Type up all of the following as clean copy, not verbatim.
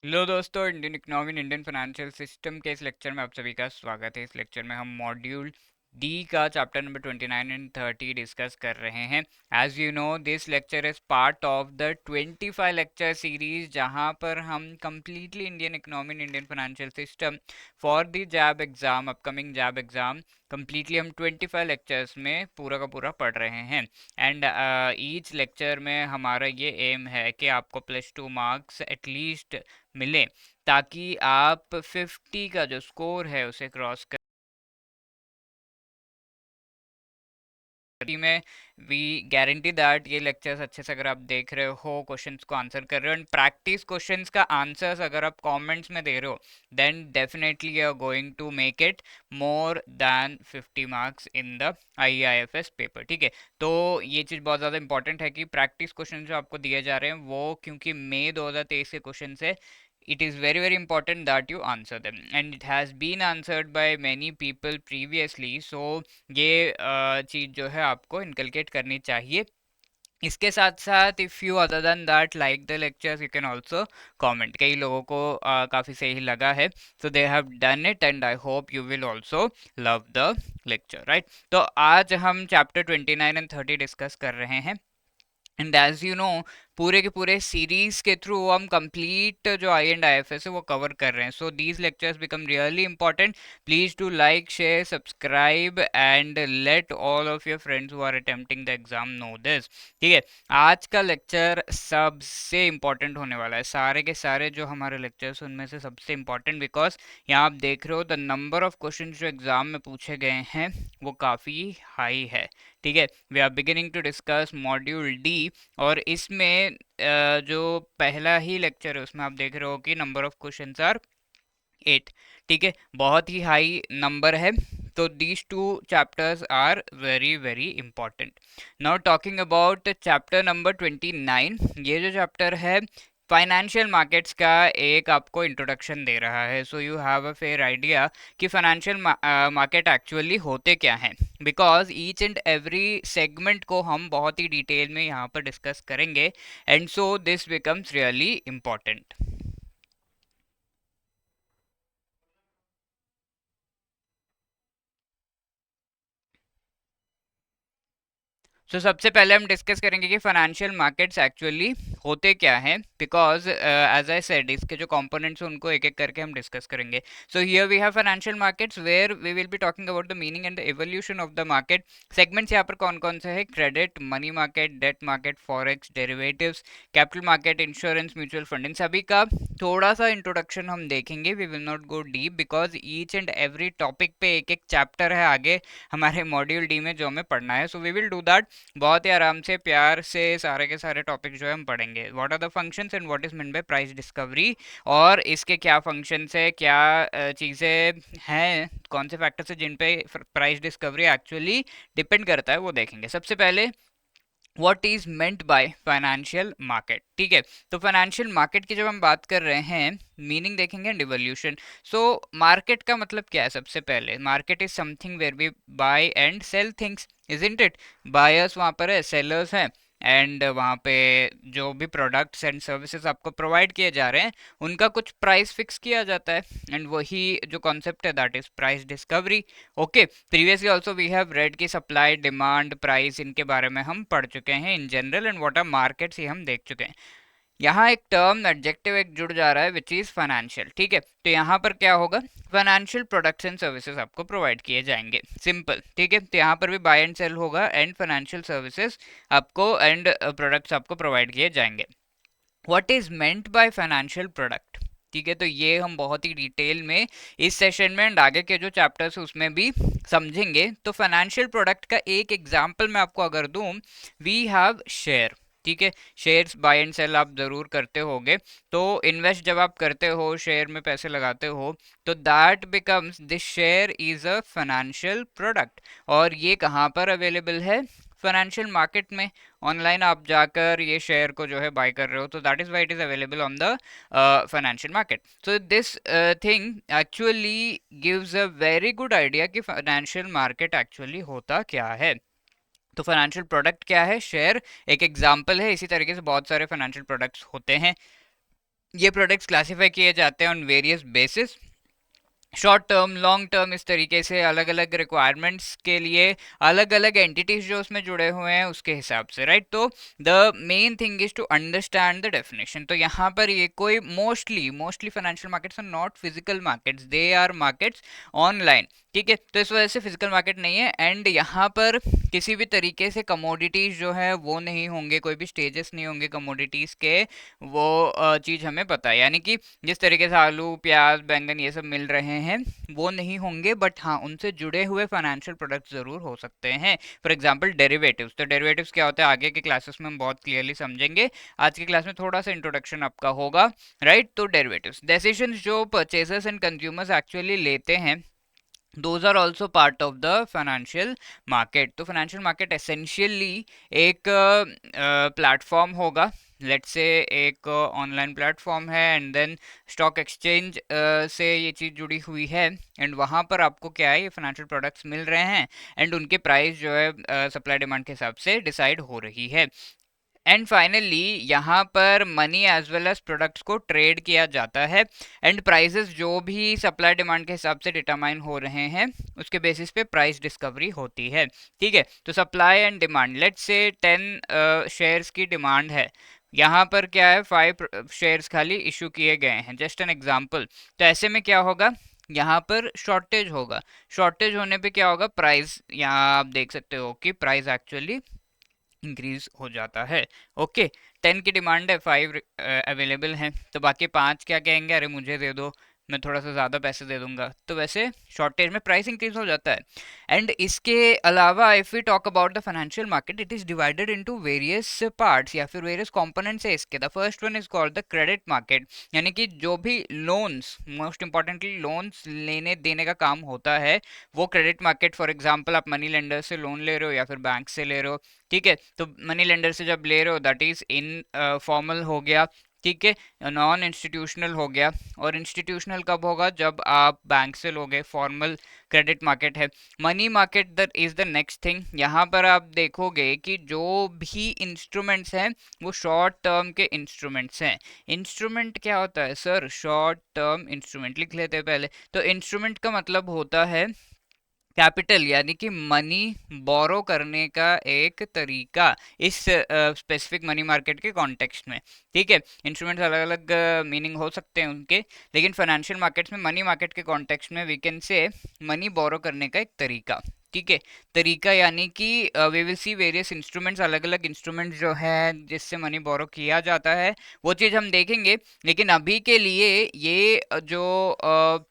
Hello दोस्तों, Indian economy and Indian financial system के इस लेक्चर में आप सभी का स्वागत है। इस लेक्चर में हम मॉड्यूल डी का चैप्टर नंबर 29 एंड 30 डिस्कस कर रहे हैं। As you know, this lecture is part of the 25 lecture series, जहां पर हम completely Indian economy and Indian financial system for the JAIIB exam, upcoming JAIIB exam, completely हम 25 lectures में पूरा का पूरा पढ़ रहे हैं। एंड ईच लेक्चर में हमारा ये एम है कि आपको +2 मार्क्स एटलीस्ट मिले, ताकि आप 50 का जो स्कोर है उसे क्रॉस कर में वी गारंटी दैट ये लेक्चर्स अच्छे से अगर आप देख रहे हो, क्वेश्चंस को आंसर कर रहे हो एंड प्रैक्टिस क्वेश्चंस का आंसर्स अगर आप कमेंट्स में दे रहे हो, then definitely you are going to make it more than 50 marks in the IIFS paper. ठीक है, तो ये चीज़ बहुत ज़्यादा इंपॉर्टेंट है कि प्रैक्टिस क्वेश्चन जो आपको दिए जा रहे हैं वो, क्योंकि मई 2023 के क्वेश्चन है, it is very very important that you answer them and it has been answered by many people previously, so ये चीज़ जो है आपको इनकलकेट करनी चाहिए। इसके साथ साथ if you other than that like the lectures, you can also comment. कई लोगों को काफ़ी सही लगा है, so they have done it and I hope you will also love the lecture, right. तो आज हम चैप्टर 29 एंड 30 डिस्कस कर रहे हैं। एंड एज यू नो, पूरे के पूरे सीरीज के थ्रू हम कंप्लीट जो I and I F S है वो कवर कर रहे हैं। So these lectures become really important. Please to like, share, subscribe and let all of your friends who are attempting the exam know this. ठीक है, आज का लेक्चर सबसे इंपॉर्टेंट होने वाला है। सारे के सारे जो हमारे लेक्चर्स उनमें से सबसे इंपॉर्टेंट, बिकॉज यहाँ आप देख रहे हो द नंबर ऑफ क्वेश्चन जो एग्जाम में पूछे गए हैं वो काफ़ी हाई है। ठीक है, we are beginning to discuss module D, और इसमें जो पहला ही लेक्चर है उसमें आप देख रहे हो कि नंबर ऑफ क्वेश्चंस आर 8। ठीक है, बहुत ही हाई नंबर है। तो these two chapters are very very important. Now talking about chapter number 29, ये जो चैप्टर है फाइनेंशियल मार्केट्स का एक आपको इंट्रोडक्शन दे रहा है। So you have a fair idea कि फाइनेंशियल मार्केट एक्चुअली होते क्या हैं, because each and every segment को हम बहुत ही डिटेल में यहाँ पर डिस्कस करेंगे, and so this becomes really important. सबसे पहले हम डिस्कस करेंगे कि फाइनेंशियल मार्केट्स एक्चुअली होते क्या हैं, बिकॉज एज आई सेड इसके जो कंपोनेंट्स हैं उनको एक एक करके हम डिस्कस करेंगे। So here we have financial markets where we will be talking about the meaning and the evolution of the market. Segments यहाँ पर कौन कौन से हैं? Credit, money market, debt market, forex, derivatives, capital market, insurance, mutual fund. इन सभी का थोड़ा सा इंट्रोडक्शन हम देखेंगे। We will not go deep, because each and every topic पे एक एक चैप्टर है आगे हमारे मॉड्यूल डी में जो हमें पढ़ना है। So we will do that बहुत ही आराम से, प्यार से सारे के सारे टॉपिक जो है हम पढ़ेंगे। What are the functions and what is mean by price discovery, और इसके क्या फंक्शंस है, क्या चीज़ें हैं, कौन से फैक्टर्स है जिन पे प्राइस डिस्कवरी एक्चुअली डिपेंड करता है, वो देखेंगे। सबसे पहले what is meant by financial market. ठीक है, तो फाइनेंशियल मार्केट की जब हम बात कर रहे हैं, मीनिंग देखेंगे एंड इवोल्यूशन। सो मार्केट का मतलब क्या है? सबसे पहले market is something where we buy and sell things, isn't it? Buyers वहाँ पर है, सेलर्स हैं, एंड वहाँ पे जो भी प्रोडक्ट्स एंड सर्विसेज आपको प्रोवाइड किए जा रहे हैं उनका कुछ प्राइस फिक्स किया जाता है, एंड वही जो कॉन्सेप्ट है that is price discovery. Okay, previously also we have read की सप्लाई, डिमांड, प्राइस, इनके बारे में हम पढ़ चुके हैं in general, and what are markets ये हम देख चुके हैं। यहाँ एक टर्म एडजेक्टिव एक जुड़ जा रहा है विच इज फाइनेंशियल। ठीक है, तो यहाँ पर क्या होगा? फाइनेंशियल प्रोडक्ट्स एंड सर्विसेज आपको प्रोवाइड किए जाएंगे, सिंपल। ठीक है, तो यहाँ पर भी बाय एंड सेल होगा एंड फाइनेंशियल सर्विसेज आपको एंड प्रोडक्ट्स आपको प्रोवाइड किए जाएंगे। What is meant by financial product? ठीक है, तो ये हम बहुत ही डिटेल में इस सेशन में एंड आगे के जो चैप्टर्स उसमें भी समझेंगे। तो फाइनेंशियल प्रोडक्ट का एक एग्जांपल मैं आपको अगर दूं, वी हैव शेयर। ठीक है, शेयर्स बाय एंड सेल आप जरूर करते होगे। तो इन्वेस्ट जब आप करते हो, शेयर में पैसे लगाते हो, तो that becomes this share is a financial product. और ये कहाँ पर अवेलेबल है? फाइनेंशियल मार्केट में। ऑनलाइन आप जाकर ये शेयर को जो है बाय कर रहे हो, तो that is why it is available on the financial market. So this thing actually gives a very good idea कि फाइनेंशियल मार्केट एक्चुअली होता क्या है। तो फाइनेंशियल प्रोडक्ट क्या है? शेयर एक एग्जांपल है, इसी तरीके से बहुत सारे फाइनेंशियल प्रोडक्ट्स होते हैं। ये प्रोडक्ट्स क्लासीफाई किए जाते हैं on various basis, short term, long term, इस तरीके से अलग अलग रिक्वायरमेंट्स के लिए अलग अलग एंटिटीज जो उसमें जुड़े हुए हैं उसके हिसाब से, राइट। तो the main thing is to understand the definition. तो यहाँ पर ये कोई mostly mostly financial markets are not physical markets, they are markets online, ठीक है। तो इस वजह से फिजिकल मार्केट नहीं है, एंड यहाँ पर किसी भी तरीके से कमोडिटीज जो है वो नहीं होंगे, कोई भी स्टेजेस नहीं होंगे कमोडिटीज के, वो चीज़ हमें पता है। यानी कि जिस तरीके से आलू, प्याज, बैंगन ये सब मिल रहे हैं वो नहीं होंगे, बट हाँ उनसे जुड़े हुए फाइनेंशियल प्रोडक्ट्स जरूर हो सकते हैं। For example derivatives. तो डेरिवेटिव्स क्या होता है आगे के क्लासेस में हम बहुत क्लियरली समझेंगे, आज की क्लास में थोड़ा सा इंट्रोडक्शन आपका होगा, राइट। तो डेरिवेटिव्स डिसीजंस जो परचेजर्स एंड कंज्यूमर्स एक्चुअली लेते हैं, those are also part of the financial market. तो फाइनेंशियल मार्केट एसेंशियली एक प्लेटफॉर्म होगा, लेट्स से एक ऑनलाइन प्लेटफॉर्म है, एंड देन स्टॉक एक्सचेंज से ये चीज़ जुड़ी हुई है, एंड वहाँ पर आपको क्या है, ये फाइनेंशियल प्रोडक्ट्स मिल रहे हैं, एंड उनके प्राइस जो है सप्लाई डिमांड के हिसाब से डिसाइड हो रही है। एंड फाइनली यहाँ पर money as well as products को ट्रेड किया जाता है, एंड प्राइसेस जो भी सप्लाई डिमांड के हिसाब से डिटरमाइन हो रहे हैं उसके बेसिस पे प्राइस डिस्कवरी होती है, ठीक है। तो supply and demand, let's say 10 shares की डिमांड है, यहाँ पर क्या है 5 शेयर्स खाली इशू किए गए हैं, जस्ट एन एग्जांपल। तो ऐसे में क्या होगा, यहाँ पर शॉर्टेज होगा, शॉर्टेज होने पे क्या होगा, प्राइस, यहाँ आप देख सकते हो कि प्राइस एक्चुअली इंक्रीज हो जाता है। ओके, 10 की डिमांड है, 5 अवेलेबल हैं, तो बाकी 5 क्या कहेंगे, अरे मुझे दे दो, मैं थोड़ा सा ज़्यादा पैसे दे दूंगा, तो वैसे शॉर्टेज में प्राइस इंक्रीज हो जाता है। एंड इसके अलावा if we talk about the financial market, it is divided into various parts या फिर वेरियस कंपोनेंट्स है इसके। The first one is called the credit market, यानी कि जो भी लोन्स, मोस्ट इंपॉर्टेंटली लोन्स लेने देने का काम होता है वो क्रेडिट मार्केट। फॉर एग्जाम्पल आप मनी लेंडर से लोन ले रहे हो या फिर बैंक से ले रहे हो, ठीक है। तो मनी लेंडर से जब ले रहे हो दैट इज इन फॉर्मल हो गया, ठीक है, नॉन इंस्टीट्यूशनल हो गया। और इंस्टीट्यूशनल कब होगा, जब आप बैंक से लोगे, फॉर्मल क्रेडिट मार्केट है। Money market that is the next thing. यहाँ पर आप देखोगे कि जो भी इंस्ट्रूमेंट्स हैं वो शॉर्ट टर्म के इंस्ट्रूमेंट्स हैं। इंस्ट्रूमेंट क्या होता है सर, शॉर्ट टर्म इंस्ट्रूमेंट लिख लेते हैं पहले। तो इंस्ट्रूमेंट का मतलब होता है कैपिटल, यानी कि मनी बोरो करने का एक तरीका इस स्पेसिफिक मनी मार्केट के कॉन्टेक्स्ट में, ठीक है। इंस्ट्रूमेंट्स अलग अलग मीनिंग हो सकते हैं उनके, लेकिन फाइनेंशियल मार्केट्स में मनी मार्केट के कॉन्टेक्स्ट में we can say money borrow करने का एक तरीका, ठीक है। तरीका यानी कि we will see various instruments, अलग अलग इंस्ट्रूमेंट्स जो है जिससे मनी बोरो किया जाता है वो चीज़ हम देखेंगे। लेकिन अभी के लिए ये जो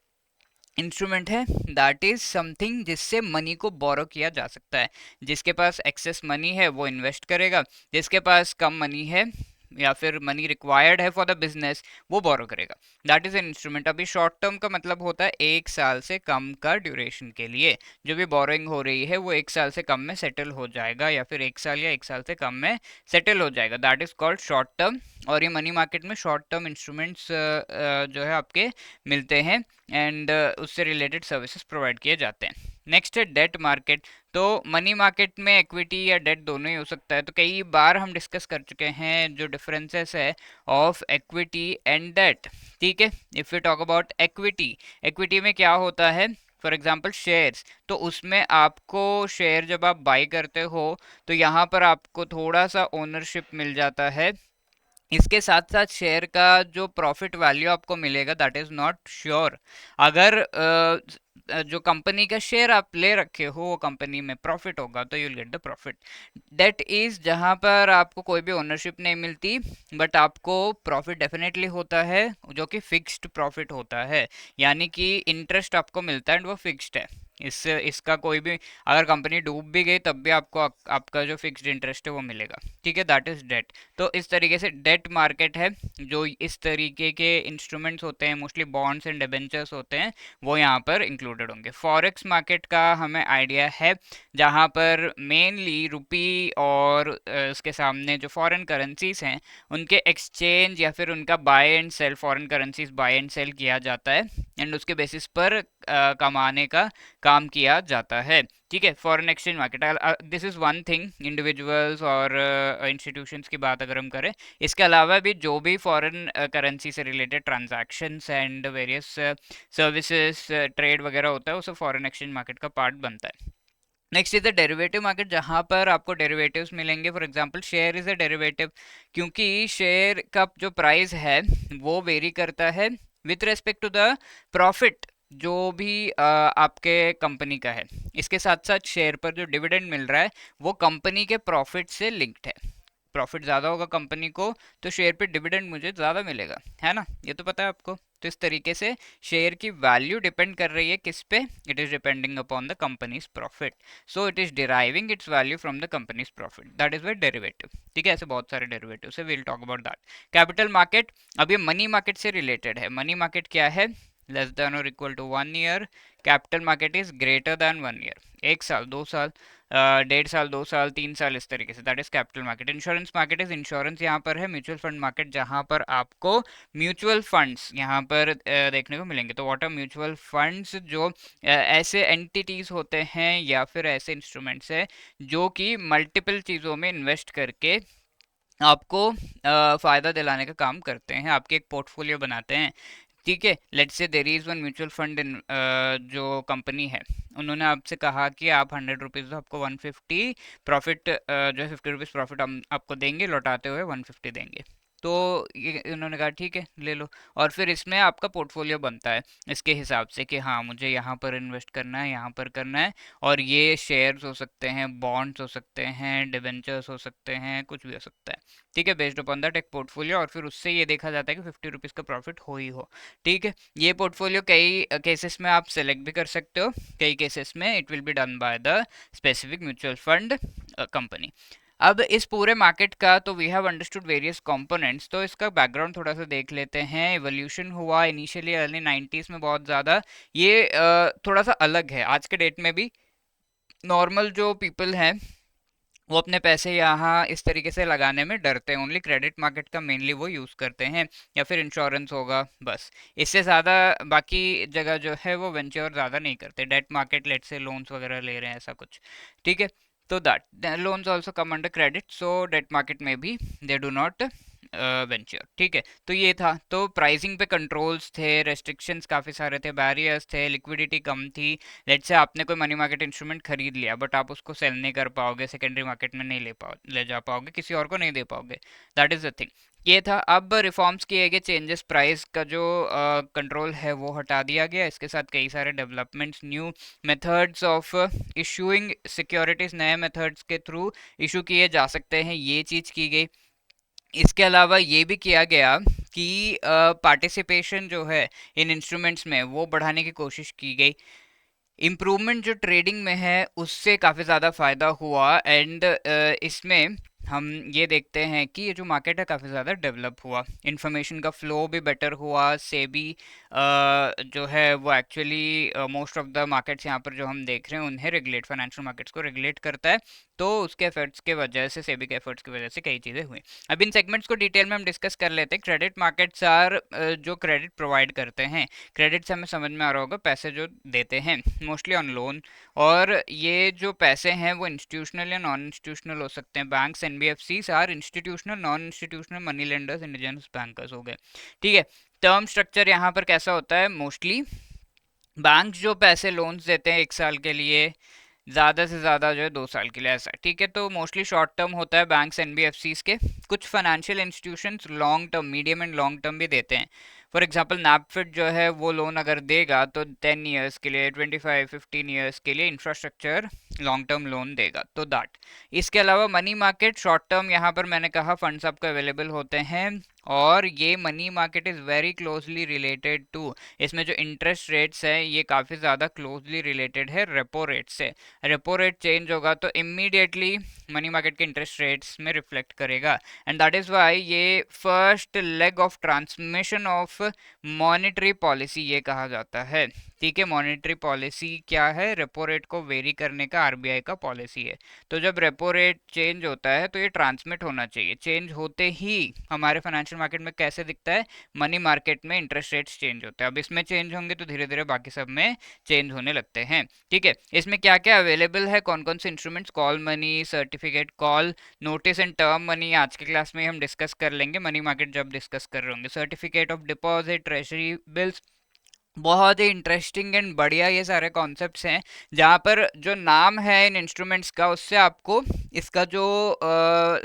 इंस्ट्रूमेंट है दैट इज समथिंग जिससे मनी को बोरो किया जा सकता है। जिसके पास एक्सेस मनी है वो इन्वेस्ट करेगा, जिसके पास कम मनी है या फिर मनी रिक्वायर्ड है फॉर द बिजनेस वो बोरो करेगा, दैट इज एन इंस्ट्रूमेंट। अभी शॉर्ट टर्म का मतलब होता है 1 साल से कम का ड्यूरेशन के लिए जो भी बोरोइंग हो रही है वो 1 साल से कम में सेटल हो जाएगा, या फिर 1 साल या 1 साल से कम में सेटल हो जाएगा, that is called short term. और ये मनी मार्केट में शॉर्ट टर्म इंस्ट्रूमेंट्स जो है आपके मिलते हैं, एंड उससे रिलेटेड सर्विसेज प्रोवाइड किए जाते हैं। नेक्स्ट है डेट मार्केट। तो मनी मार्केट में इक्विटी या डेट दोनों ही हो सकता है। तो कई बार हम डिस्कस कर चुके हैं जो डिफरेंसेस है ऑफ इक्विटी एंड डेट, ठीक है। If you talk about equity, equity में क्या होता है, फॉर एग्जाम्पल शेयर्स, तो उसमें आपको शेयर जब आप बाई करते हो तो यहाँ पर आपको थोड़ा सा ओनरशिप मिल जाता है। इसके साथ साथ शेयर का जो प्रॉफिट वैल्यू आपको मिलेगा दैट इज नॉट श्योर। अगर जो कंपनी का शेयर आप ले रखे हो वो कंपनी में प्रॉफिट होगा तो you will get the profit. That is जहां पर आपको कोई भी ओनरशिप नहीं मिलती, बट आपको प्रॉफिट डेफिनेटली होता है जो कि फिक्स्ड प्रॉफिट होता है, यानी कि इंटरेस्ट आपको मिलता है एंड वो फिक्स्ड है। इसका कोई भी, अगर कंपनी डूब भी गई तब भी आपको आपका जो फिक्स्ड इंटरेस्ट है वो मिलेगा, ठीक है, दैट इज डेट। तो इस तरीके से डेट मार्केट है, जो इस तरीके के इंस्ट्रूमेंट्स होते हैं, मोस्टली बॉन्ड्स एंड डिबेंचर्स होते हैं, वो यहाँ पर इंक्लूडेड होंगे। फॉरेक्स मार्केट का हमें आइडिया है जहाँ पर मेनली रुपी और उसके सामने जो फॉरेन करेंसीज हैं उनके एक्सचेंज या फिर उनका buy and sell, foreign currencies buy and sell किया जाता है, एंड उसके बेसिस पर कमाने का काम किया जाता है। ठीक है, foreign exchange market, this is one thing. Individuals और इंस्टीट्यूशंस की बात अगर हम करें, इसके अलावा भी जो भी फॉरेन करेंसी से related transactions and various services trade वगैरह होता है, वो सब फॉरेन एक्सचेंज मार्केट का पार्ट बनता है। Next is the derivative market, जहां पर आपको डेरिवेटिव्स मिलेंगे। For example share is a derivative, क्योंकि शेयर का जो प्राइस है वो वेरी करता है with respect to the profit जो भी आपके कंपनी का है। इसके साथ साथ शेयर पर जो डिविडेंड मिल रहा है वो कंपनी के प्रॉफिट से लिंक्ड है। प्रॉफिट ज़्यादा होगा कंपनी को तो शेयर पे डिविडेंड मुझे ज़्यादा मिलेगा, है ना, ये तो पता है आपको। तो इस तरीके से शेयर की वैल्यू डिपेंड कर रही है किस पे, it is depending upon the company's profit, so it is deriving its value from the company's profit, that is why derivative. ठीक है, ऐसे बहुत सारे डेरिवेटिव है, will talk about that. Capital market, अब ये मनी मार्केट से रिलेटेड है। मनी मार्केट क्या है? लेस देन और equal to 1 year. Capital market is greater than 1 year, 1 साल, 2 साल, 1.5 साल, 2 साल, 3 साल, इस तरीके से, that is capital market. Insurance market is, insurance यहाँ पर है। म्यूचुअल फंड मार्केट, जहाँ पर आपको म्यूचुअल फंड्स यहाँ पर देखने को मिलेंगे। तो व्हाट आर म्यूचुअल फंड्स? जो ऐसे एंटिटीज होते हैं या फिर ऐसे इंस्ट्रूमेंट्स है जो कि मल्टीपल चीज़ों में इन्वेस्ट करके आपको फायदा दिलाने का काम करते हैं, आपके एक पोर्टफोलियो बनाते हैं। ठीक है, let's say there is one mutual fund in, जो कंपनी है, उन्होंने आपसे कहा कि आप 100 रुपीज़ दो, आपको 150 प्रॉफिट, जो है 50 रुपीज़ प्रॉफिट हम आपको देंगे, लौटाते हुए 150 देंगे। तो ये उन्होंने कहा ठीक है ले लो, और फिर इसमें आपका पोर्टफोलियो बनता है इसके हिसाब से कि हाँ मुझे यहाँ पर इन्वेस्ट करना है, यहाँ पर करना है, और ये शेयर्स हो सकते हैं, बॉन्ड्स हो सकते हैं, डिवेंचर्स हो सकते हैं, कुछ भी हो सकता है। ठीक है, बेस्ड अपॉन दैट एक पोर्टफोलियो, और फिर उससे ये देखा जाता है कि 50 रुपीज़ का प्रॉफिट हो ही हो। ठीक है, ये पोर्टफोलियो कई केसेस में आप सेलेक्ट भी कर सकते हो, कई केसेस में it will be done by the specific mutual fund company. अब इस पूरे मार्केट का तो we have understood various components, तो इसका बैकग्राउंड थोड़ा सा देख लेते हैं। इवोल्यूशन हुआ इनिशियली अर्ली 90s में बहुत ज़्यादा, ये थोड़ा सा अलग है आज के डेट में भी। नॉर्मल जो पीपल हैं वो अपने पैसे यहाँ इस तरीके से लगाने में डरते हैं, ओनली क्रेडिट मार्केट का मेनली वो यूज़ करते हैं, या फिर इंश्योरेंस होगा बस, इससे ज़्यादा बाकी जगह जो है वो वेंचर ज़्यादा नहीं करते। डेट मार्केट, लेट से लोन्स वगैरह ले रहे हैं, ऐसा कुछ। ठीक है, तो that loans also come under credit, so date market में भी दे डू नॉट वेंचर। ठीक है, तो ये था। तो प्राइसिंग पे कंट्रोल्स थे, रेस्ट्रिक्शंस काफ़ी सारे थे, बैरियर्स थे, लिक्विडिटी कम थी। लेट से आपने कोई मनी मार्केट इंस्ट्रूमेंट खरीद लिया बट आप उसको सेल नहीं कर पाओगे, सेकेंडरी मार्केट में नहीं ले जा पाओगे, किसी और को नहीं दे पाओगे, दैट इज द थिंग। ये था। अब रिफॉर्म्स किए गए, चेंजेस, प्राइस का जो कंट्रोल है वो हटा दिया गया, इसके साथ कई सारे developments, new methods of issuing securities, नए मेथड्स के थ्रू इशू किए जा सकते हैं, ये चीज़ की गई। इसके अलावा ये भी किया गया कि पार्टिसिपेशन जो है इन इंस्ट्रूमेंट्स में वो बढ़ाने की कोशिश की गई। इम्प्रूवमेंट जो ट्रेडिंग में है उससे काफ़ी ज़्यादा फ़ायदा हुआ, एंड इसमें हम ये देखते हैं कि ये जो मार्केट है काफ़ी ज़्यादा डेवलप हुआ, इन्फॉर्मेशन का फ्लो भी बेटर हुआ। सेबी जो है वो actually most of the markets यहाँ पर जो हम देख रहे हैं उन्हें रेगुलेट, फाइनेंशियल मार्केट्स को रेगुलेट करता है, तो उसके एफर्ट्स के वजह से, सेबी के एफर्ट्स की वजह से कई चीज़ें हुई। अब इन सेगमेंट्स को डिटेल में हम डिस्कस कर लेते हैं। क्रेडिट मार्केट्स आर जो क्रेडिट प्रोवाइड करते हैं, क्रेडिट से हमें समझ में आ रहा होगा पैसे जो देते हैं मोस्टली ऑन लोन, और ये जो पैसे हैं वो इंस्टीट्यूशनल या नॉन इंस्टीट्यूशनल हो सकते हैं। Banks, NBFCs are institutional, non institutional money lenders, indigenous bankers हो गए। ठीक है, टर्म स्ट्रक्चर यहाँ पर कैसा होता है? मोस्टली बैंक जो पैसे लोन्स देते हैं 1 साल के लिए, ज़्यादा से ज़्यादा जो है 2 साल के लिए, ऐसा। ठीक है, तो मोस्टली शॉर्ट टर्म होता है बैंक्स, एनबीएफसीज के। कुछ financial institutions long term, medium and long term भी देते हैं। फॉर एग्जांपल नैपफिट जो है वो लोन अगर देगा तो 10 ईयर्स के लिए, 25-15 ईयर्स के लिए इंफ्रास्ट्रक्चर लॉन्ग टर्म लोन देगा, तो दैट। इसके अलावा मनी मार्केट शॉर्ट टर्म, यहाँ पर मैंने कहा फंड्स आपको अवेलेबल होते हैं, और ये money market is very closely related to, इसमें जो इंटरेस्ट रेट्स है ये काफ़ी ज़्यादा क्लोजली रिलेटेड है रेपो रेट से। रेपो रेट चेंज होगा तो इमीडिएटली मनी मार्केट के इंटरेस्ट रेट्स में रिफ्लेक्ट करेगा, एंड दैट इज़ वाई ये first leg of transmission of monetary policy ये कहा जाता है। ठीक है। मॉनेटरी पॉलिसी क्या है, रेपो रेट को वेरी करने का आरबीआई का पॉलिसी है। तो जब रेपो रेट चेंज होता है तो ये ट्रांसमिट होना चाहिए। चेंज होते ही हमारे फाइनेंशियल मार्केट में कैसे दिखता है, मनी मार्केट में इंटरेस्ट रेट्स चेंज होते हैं। अब इसमें चेंज होंगे तो धीरे धीरे बाकी सब में चेंज होने लगते हैं। ठीक है, इसमें क्या क्या अवेलेबल है, कौन कौन से instruments, call money, certificate call, notice and term money आज के क्लास में हम डिस्कस कर लेंगे, मनी मार्केट जब डिस्कस कर रहे होंगे। Certificate of deposit, treasury bills, बहुत ही इंटरेस्टिंग एंड बढ़िया ये सारे कॉन्सेप्ट्स हैं, जहाँ पर जो नाम है इन इंस्ट्रूमेंट्स का उससे आपको इसका जो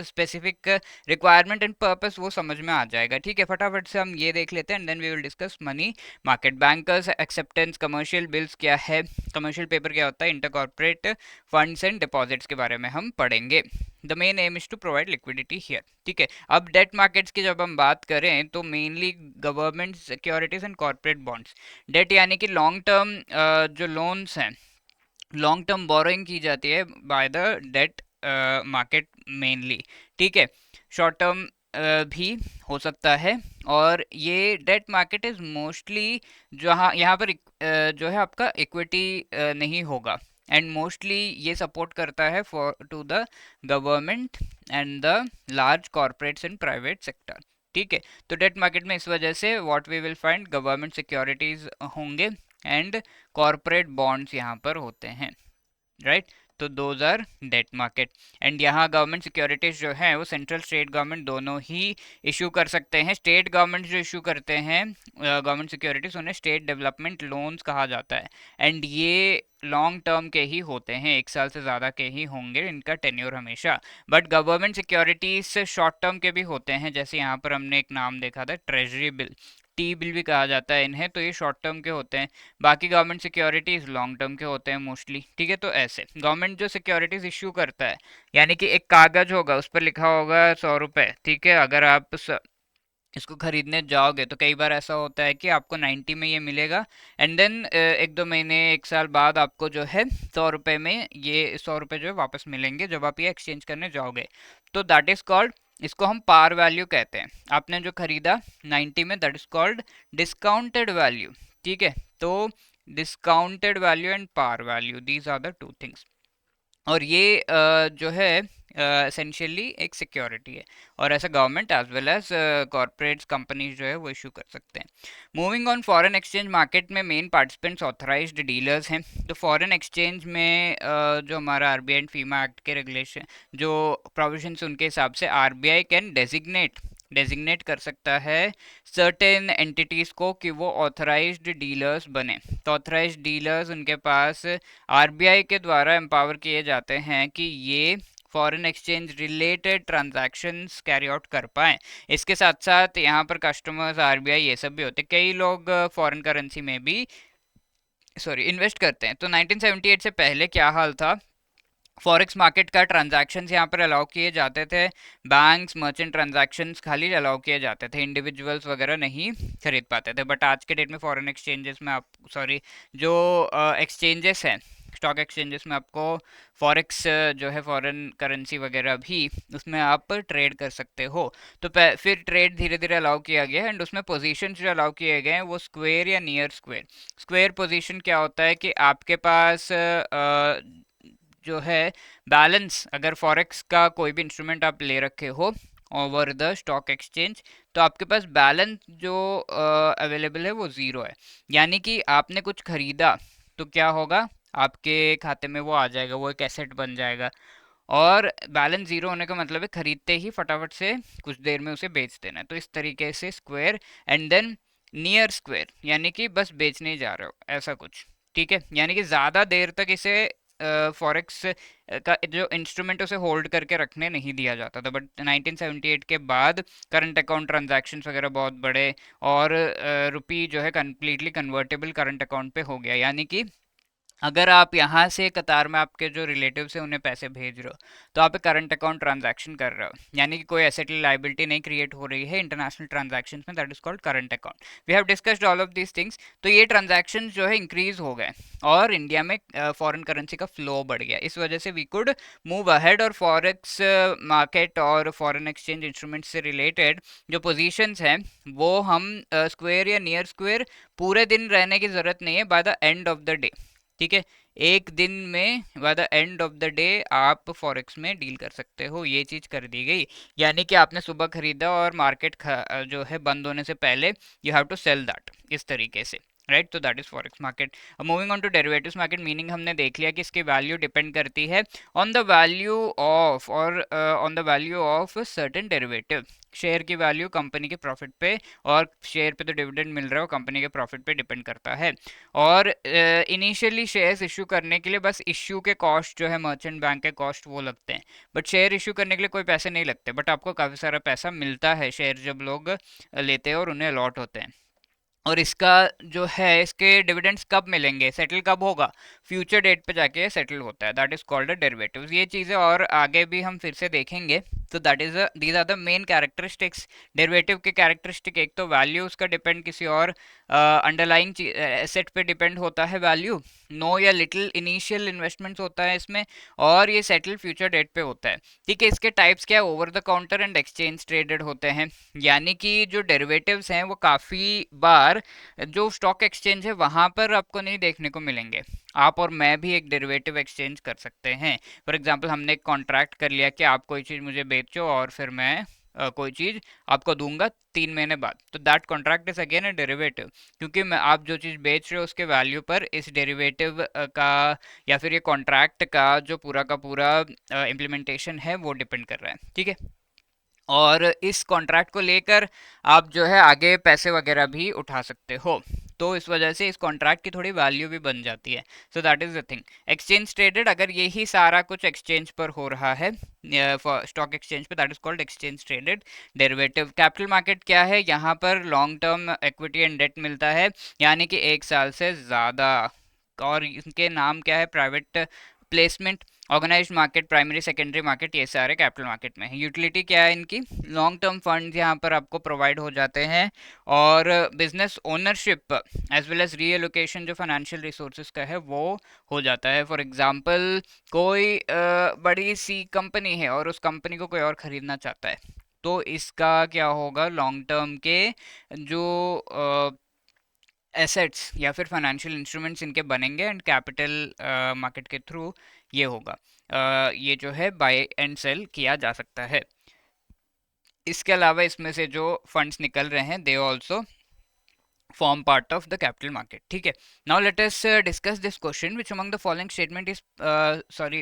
स्पेसिफिक रिक्वायरमेंट एंड पर्पस वो समझ में आ जाएगा। ठीक है, फटाफट से हम ये देख लेते हैं and then we will discuss money market. Bankers acceptance, commercial bills क्या है, कमर्शियल पेपर क्या होता है, inter corporate funds and deposits के बारे में हम पढ़ेंगे। The main aim is to provide liquidity here. ठीक है, अब डेट मार्केट्स की जब हम बात करें तो mainly government securities and corporate bonds. Debt यानी कि लॉन्ग टर्म जो लोन्स हैं, लॉन्ग टर्म बोरोइंग की जाती है by the debt market mainly. ठीक है, शॉर्ट टर्म भी हो सकता है। और ये डेट मार्केट इज मोस्टली जहाँ यहाँ पर जो है आपका इक्विटी नहीं होगा, एंड मोस्टली ये सपोर्ट करता है for to the government and the large corporates and private sector. ठीक है, तो डेट मार्केट में इस वजह से what we will find, government securities होंगे एंड कॉर्पोरेट बॉन्ड्स यहाँ पर होते हैं, राइट। तो those are debt market. And यहाँ गवर्नमेंट सिक्योरिटीज जो है वो सेंट्रल स्टेट गवर्नमेंट दोनों ही इशू कर सकते हैं। स्टेट गवर्नमेंट जो इशू करते हैं गवर्नमेंट सिक्योरिटीज, उन्हें स्टेट डेवलपमेंट लोन्स कहा जाता है, एंड ये लॉन्ग टर्म के ही होते हैं, 1 साल से ज़्यादा के ही होंगे इनका टेन्योर हमेशा। बट गवर्नमेंट सिक्योरिटीज से शॉर्ट टर्म के भी होते हैं, जैसे यहाँ पर हमने एक नाम देखा था ट्रेजरी बिल, टी बिल भी कहा जाता है इन्हें, तो ये शॉर्ट टर्म के होते हैं। बाकी गवर्नमेंट सिक्योरिटीज लॉन्ग टर्म के होते हैं मोस्टली। ठीक है, तो ऐसे गवर्नमेंट जो सिक्योरिटीज इश्यू करता है, यानी कि एक कागज होगा उस पर लिखा होगा 100 रुपये। ठीक है, अगर आप इसको खरीदने जाओगे तो कई बार ऐसा होता है कि आपको 90 में ये मिलेगा, एंड देन 1-2 महीने 1 साल बाद आपको जो है 100 रुपये में ये 100 रुपये जो है वापस मिलेंगे जब आप ये एक्सचेंज करने जाओगे। तो दैट इज कॉल्ड, इसको हम पार वैल्यू कहते हैं। आपने जो खरीदा 90 में, that is called discounted value. ठीक है, तो discounted value and par value, these are the two things. और ये जो है एसेंशियली एक सिक्योरिटी है, और ऐसा government as well as corporates companies जो है वो इशू कर सकते हैं। Moving on, foreign exchange market में मेन पार्टिसिपेंट्स ऑथराइज्ड डीलर्स हैं। तो फॉरेन एक्सचेंज में जो हमारा आरबीआई एंड फीमा एक्ट के रेगुलेशन जो प्रोविजंस, उनके हिसाब से आरबीआई कैन डेजिग्नेट कर सकता है सर्टेन एंटिटीज़ को कि वो ऑथराइज्ड डीलर्स बने। तो ऑथराइज्ड डीलर्स उनके पास आरबीआई के द्वारा एम्पावर किए जाते हैं कि ये foreign exchange related transactions carry out कर पाएँ। इसके साथ साथ यहाँ पर कस्टमर्स, आरबीआई, ये सब भी होते हैं। कई लोग फॉरेन करेंसी में भी इन्वेस्ट करते हैं। तो 1978 से पहले क्या हाल था, फॉरेक्स मार्केट का ट्रांजैक्शंस यहाँ पर अलाउ किए जाते थे। बैंक्स, मर्चेंट ट्रांजैक्शंस खाली अलाउ किए जाते थे, इंडिविजुअल्स वगैरह नहीं खरीद पाते थे। बट आज के डेट में फॉरेन एक्सचेंजेस में आप जो एक्सचेंजेस हैं, स्टॉक एक्सचेंजेस में आपको फॉरेक्स जो है फॉरेन करेंसी वगैरह भी उसमें आप ट्रेड कर सकते हो। तो फिर ट्रेड धीरे धीरे अलाउ किया गया, एंड उसमें पोजीशंस जो अलाउ किए गए हैं वो स्क्वायर या नियर स्क्वायर। स्क्वायर पोजीशन क्या होता है कि आपके पास जो है बैलेंस, अगर फॉरेक्स का कोई भी इंस्ट्रूमेंट आप ले रखे हो ओवर द स्टॉक एक्सचेंज, तो आपके पास बैलेंस जो अवेलेबल है वो ज़ीरो है। यानी कि आपने कुछ खरीदा तो क्या होगा, आपके खाते में वो आ जाएगा, वो एक एसेट बन जाएगा। और बैलेंस ज़ीरो होने का मतलब है खरीदते ही फटाफट से कुछ देर में उसे बेच देना। तो इस तरीके से square, and then near square यानी कि बस बेचने ही जा रहे हो, ऐसा कुछ। ठीक है, यानी कि ज़्यादा देर तक इसे फॉरेक्स का जो इंस्ट्रूमेंट उसे होल्ड करके रखने नहीं दिया जाता था। बट 1978 के बाद करंट अकाउंट ट्रांजैक्शंस वगैरह बहुत बड़े, और रुपी जो है कम्प्लीटली कन्वर्टेबल करंट अकाउंट पे हो गया, यानी कि अगर आप यहाँ से कतार में आपके जो रिलेटिव से उन्हें पैसे भेज रहे हो, तो आप एक करंट अकाउंट ट्रांजैक्शन कर रहे हो, यानी कि कोई एसेट लाइबिलिटी नहीं क्रिएट हो रही है इंटरनेशनल ट्रांजैक्शन में, that is called current account. We have discussed all of these things. तो ये ट्रांजैक्शन जो है इंक्रीज हो गए और इंडिया में फॉरेन करेंसी का फ्लो बढ़ गया, इस वजह से वी कुड मूव अहेड और फॉरेक्स मार्केट और फॉरेन एक्सचेंज इंस्ट्रूमेंट से रिलेटेड जो पोजिशंस हैं वो हम स्क्वेयर या नियर स्क्वेयर पूरे दिन रहने की जरूरत नहीं है, by the end of the day, ठीक है, एक दिन में bye the end of the day आप फॉरेक्स में डील कर सकते हो, ये चीज कर दी गई। यानी कि आपने सुबह खरीदा और मार्केट जो है बंद होने से पहले you have to sell that, इस तरीके से, राइट। तो that is forex market. Moving on to derivatives market, meaning हमने देख लिया कि इसकी वैल्यू डिपेंड करती है ऑन द वैल्यू ऑफ और on the value of certain derivative. Share की वैल्यू कंपनी के प्रॉफिट पे, और शेयर पे तो डिविडेंड मिल रहा है वो कंपनी के प्रॉफिट पे डिपेंड करता है। और इनिशियली शेयर्स इशू करने के लिए बस इशू के कॉस्ट जो है मर्चेंट बैंक के कॉस्ट वो लगते हैं, बट शेयर इशू करने के लिए कोई पैसे नहीं लगते, बट आपको काफ़ी सारा पैसा मिलता है शेयर जब लोग लेते हैं और उन्हें अलॉट होते हैं। और इसका जो है इसके डिविडेंड्स कब मिलेंगे, सेटल कब होगा, फ्यूचर डेट पे जाके सेटल होता है, that is called a derivatives. ये चीज़ें और आगे भी हम फिर से देखेंगे। तो that is these are the main characteristics derivative के कैरेक्टरिस्टिक। एक तो वैल्यू उसका डिपेंड किसी और अंडरलाइंग एसेट पे डिपेंड होता है वैल्यू, नो या लिटिल इनिशियल इन्वेस्टमेंट्स होता है इसमें, और ये सेटल फ्यूचर डेट पे होता है, ठीक है। इसके टाइप्स क्या है, over the counter and exchange traded होते हैं, यानी कि जो डेरिवेटिव्स हैं वो काफ़ी बार जो स्टॉक एक्सचेंज है वहां पर आपको नहीं देखने को मिलेंगे। आप और मैं भी एक डेरिवेटिव एक्सचेंज कर सकते हैं। फॉर एग्जांपल हमने एक कॉन्ट्रैक्ट कर लिया कि आप कोई चीज़ मुझे बेचो और फिर मैं कोई चीज़ आपको दूंगा 3 महीने बाद, तो that contract is again a derivative, क्योंकि मैं आप जो चीज़ बेच रहे हो उसके वैल्यू पर इस डेरिवेटिव का या फिर ये कॉन्ट्रैक्ट का जो पूरा का पूरा इम्प्लीमेंटेशन है वो डिपेंड कर रहा है, ठीक है। और इस कॉन्ट्रैक्ट को लेकर आप जो है आगे पैसे वगैरह भी उठा सकते हो, तो इस वजह से इस कॉन्ट्रैक्ट की थोड़ी वैल्यू भी बन जाती है। So that is the thing. Exchange traded, अगर यही सारा कुछ एक्सचेंज पर हो रहा है स्टॉक एक्सचेंज पे, that is called exchange traded derivative. Capital market क्या है, यहाँ पर long term equity and debt मिलता है, यानी कि 1 साल से ज़्यादा। और इनके नाम क्या है, private placement, organised market, primary secondary market, ये सारे कैपिटल मार्केट में है। यूटिलिटी क्या है इनकी, लॉन्ग टर्म फंड्स यहाँ पर आपको प्रोवाइड हो जाते हैं, और business ownership as well as reallocation जो फाइनेंशियल रिसोर्सेज का है वो हो जाता है। फॉर एग्जांपल कोई बड़ी सी कंपनी है और उस कंपनी को कोई और खरीदना चाहता है, तो इसका क्या होगा, लॉन्ग टर्म के जो एसेट्स या फिर फाइनेंशियल इंस्ट्रूमेंट्स इनके बनेंगे, एंड कैपिटल मार्केट के थ्रू ये होगा, ये जो है बाय एंड सेल किया जा सकता है। इसके अलावा इसमें से जो फंड्स निकल रहे हैं they also form part of the capital market, ठीक है। Now let us discuss this question, which among the following statement is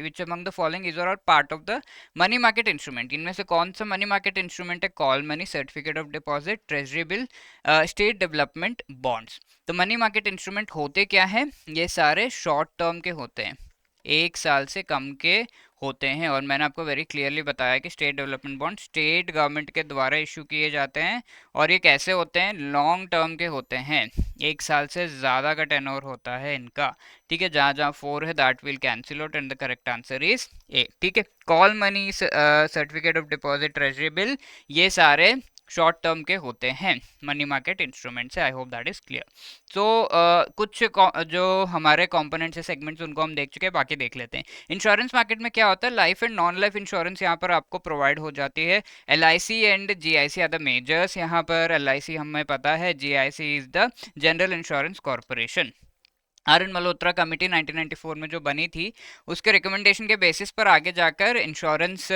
which among the following is or are part of the money market instrument, इनमें से कौन सा money market instrument है, call money, certificate of deposit, treasury bill, state development bonds. तो money market instrument होते क्या है, ये सारे शॉर्ट टर्म के होते हैं, 1 साल से कम के होते हैं, और मैंने आपको वेरी क्लियरली बताया कि state development bond state government के द्वारा इशू किए जाते हैं, और ये कैसे होते हैं, लॉन्ग टर्म के होते हैं, 1 साल से ज़्यादा का टेनोर होता है इनका, ठीक है। जहाँ जहाँ 4 है that will cancel out and the correct answer is a, ठीक है। Call money, certificate of deposit, treasury bill, ये सारे शॉर्ट टर्म के होते हैं मनी मार्केट इंस्ट्रूमेंट से। I hope that is clear. So कुछ जो हमारे कंपोनेंट्स है सेगमेंट्स उनको हम देख चुके हैं, बाकी देख लेते हैं। इंश्योरेंस मार्केट में क्या होता है, life and non life insurance यहाँ पर आपको प्रोवाइड हो जाती है। LIC and GIC are the majors यहाँ पर। LIC हमें पता है, GIC is the general insurance corporation. RN Malhotra committee 1994 में जो बनी थी, उसके रिकमेंडेशन के बेसिस पर आगे जाकर इंश्योरेंस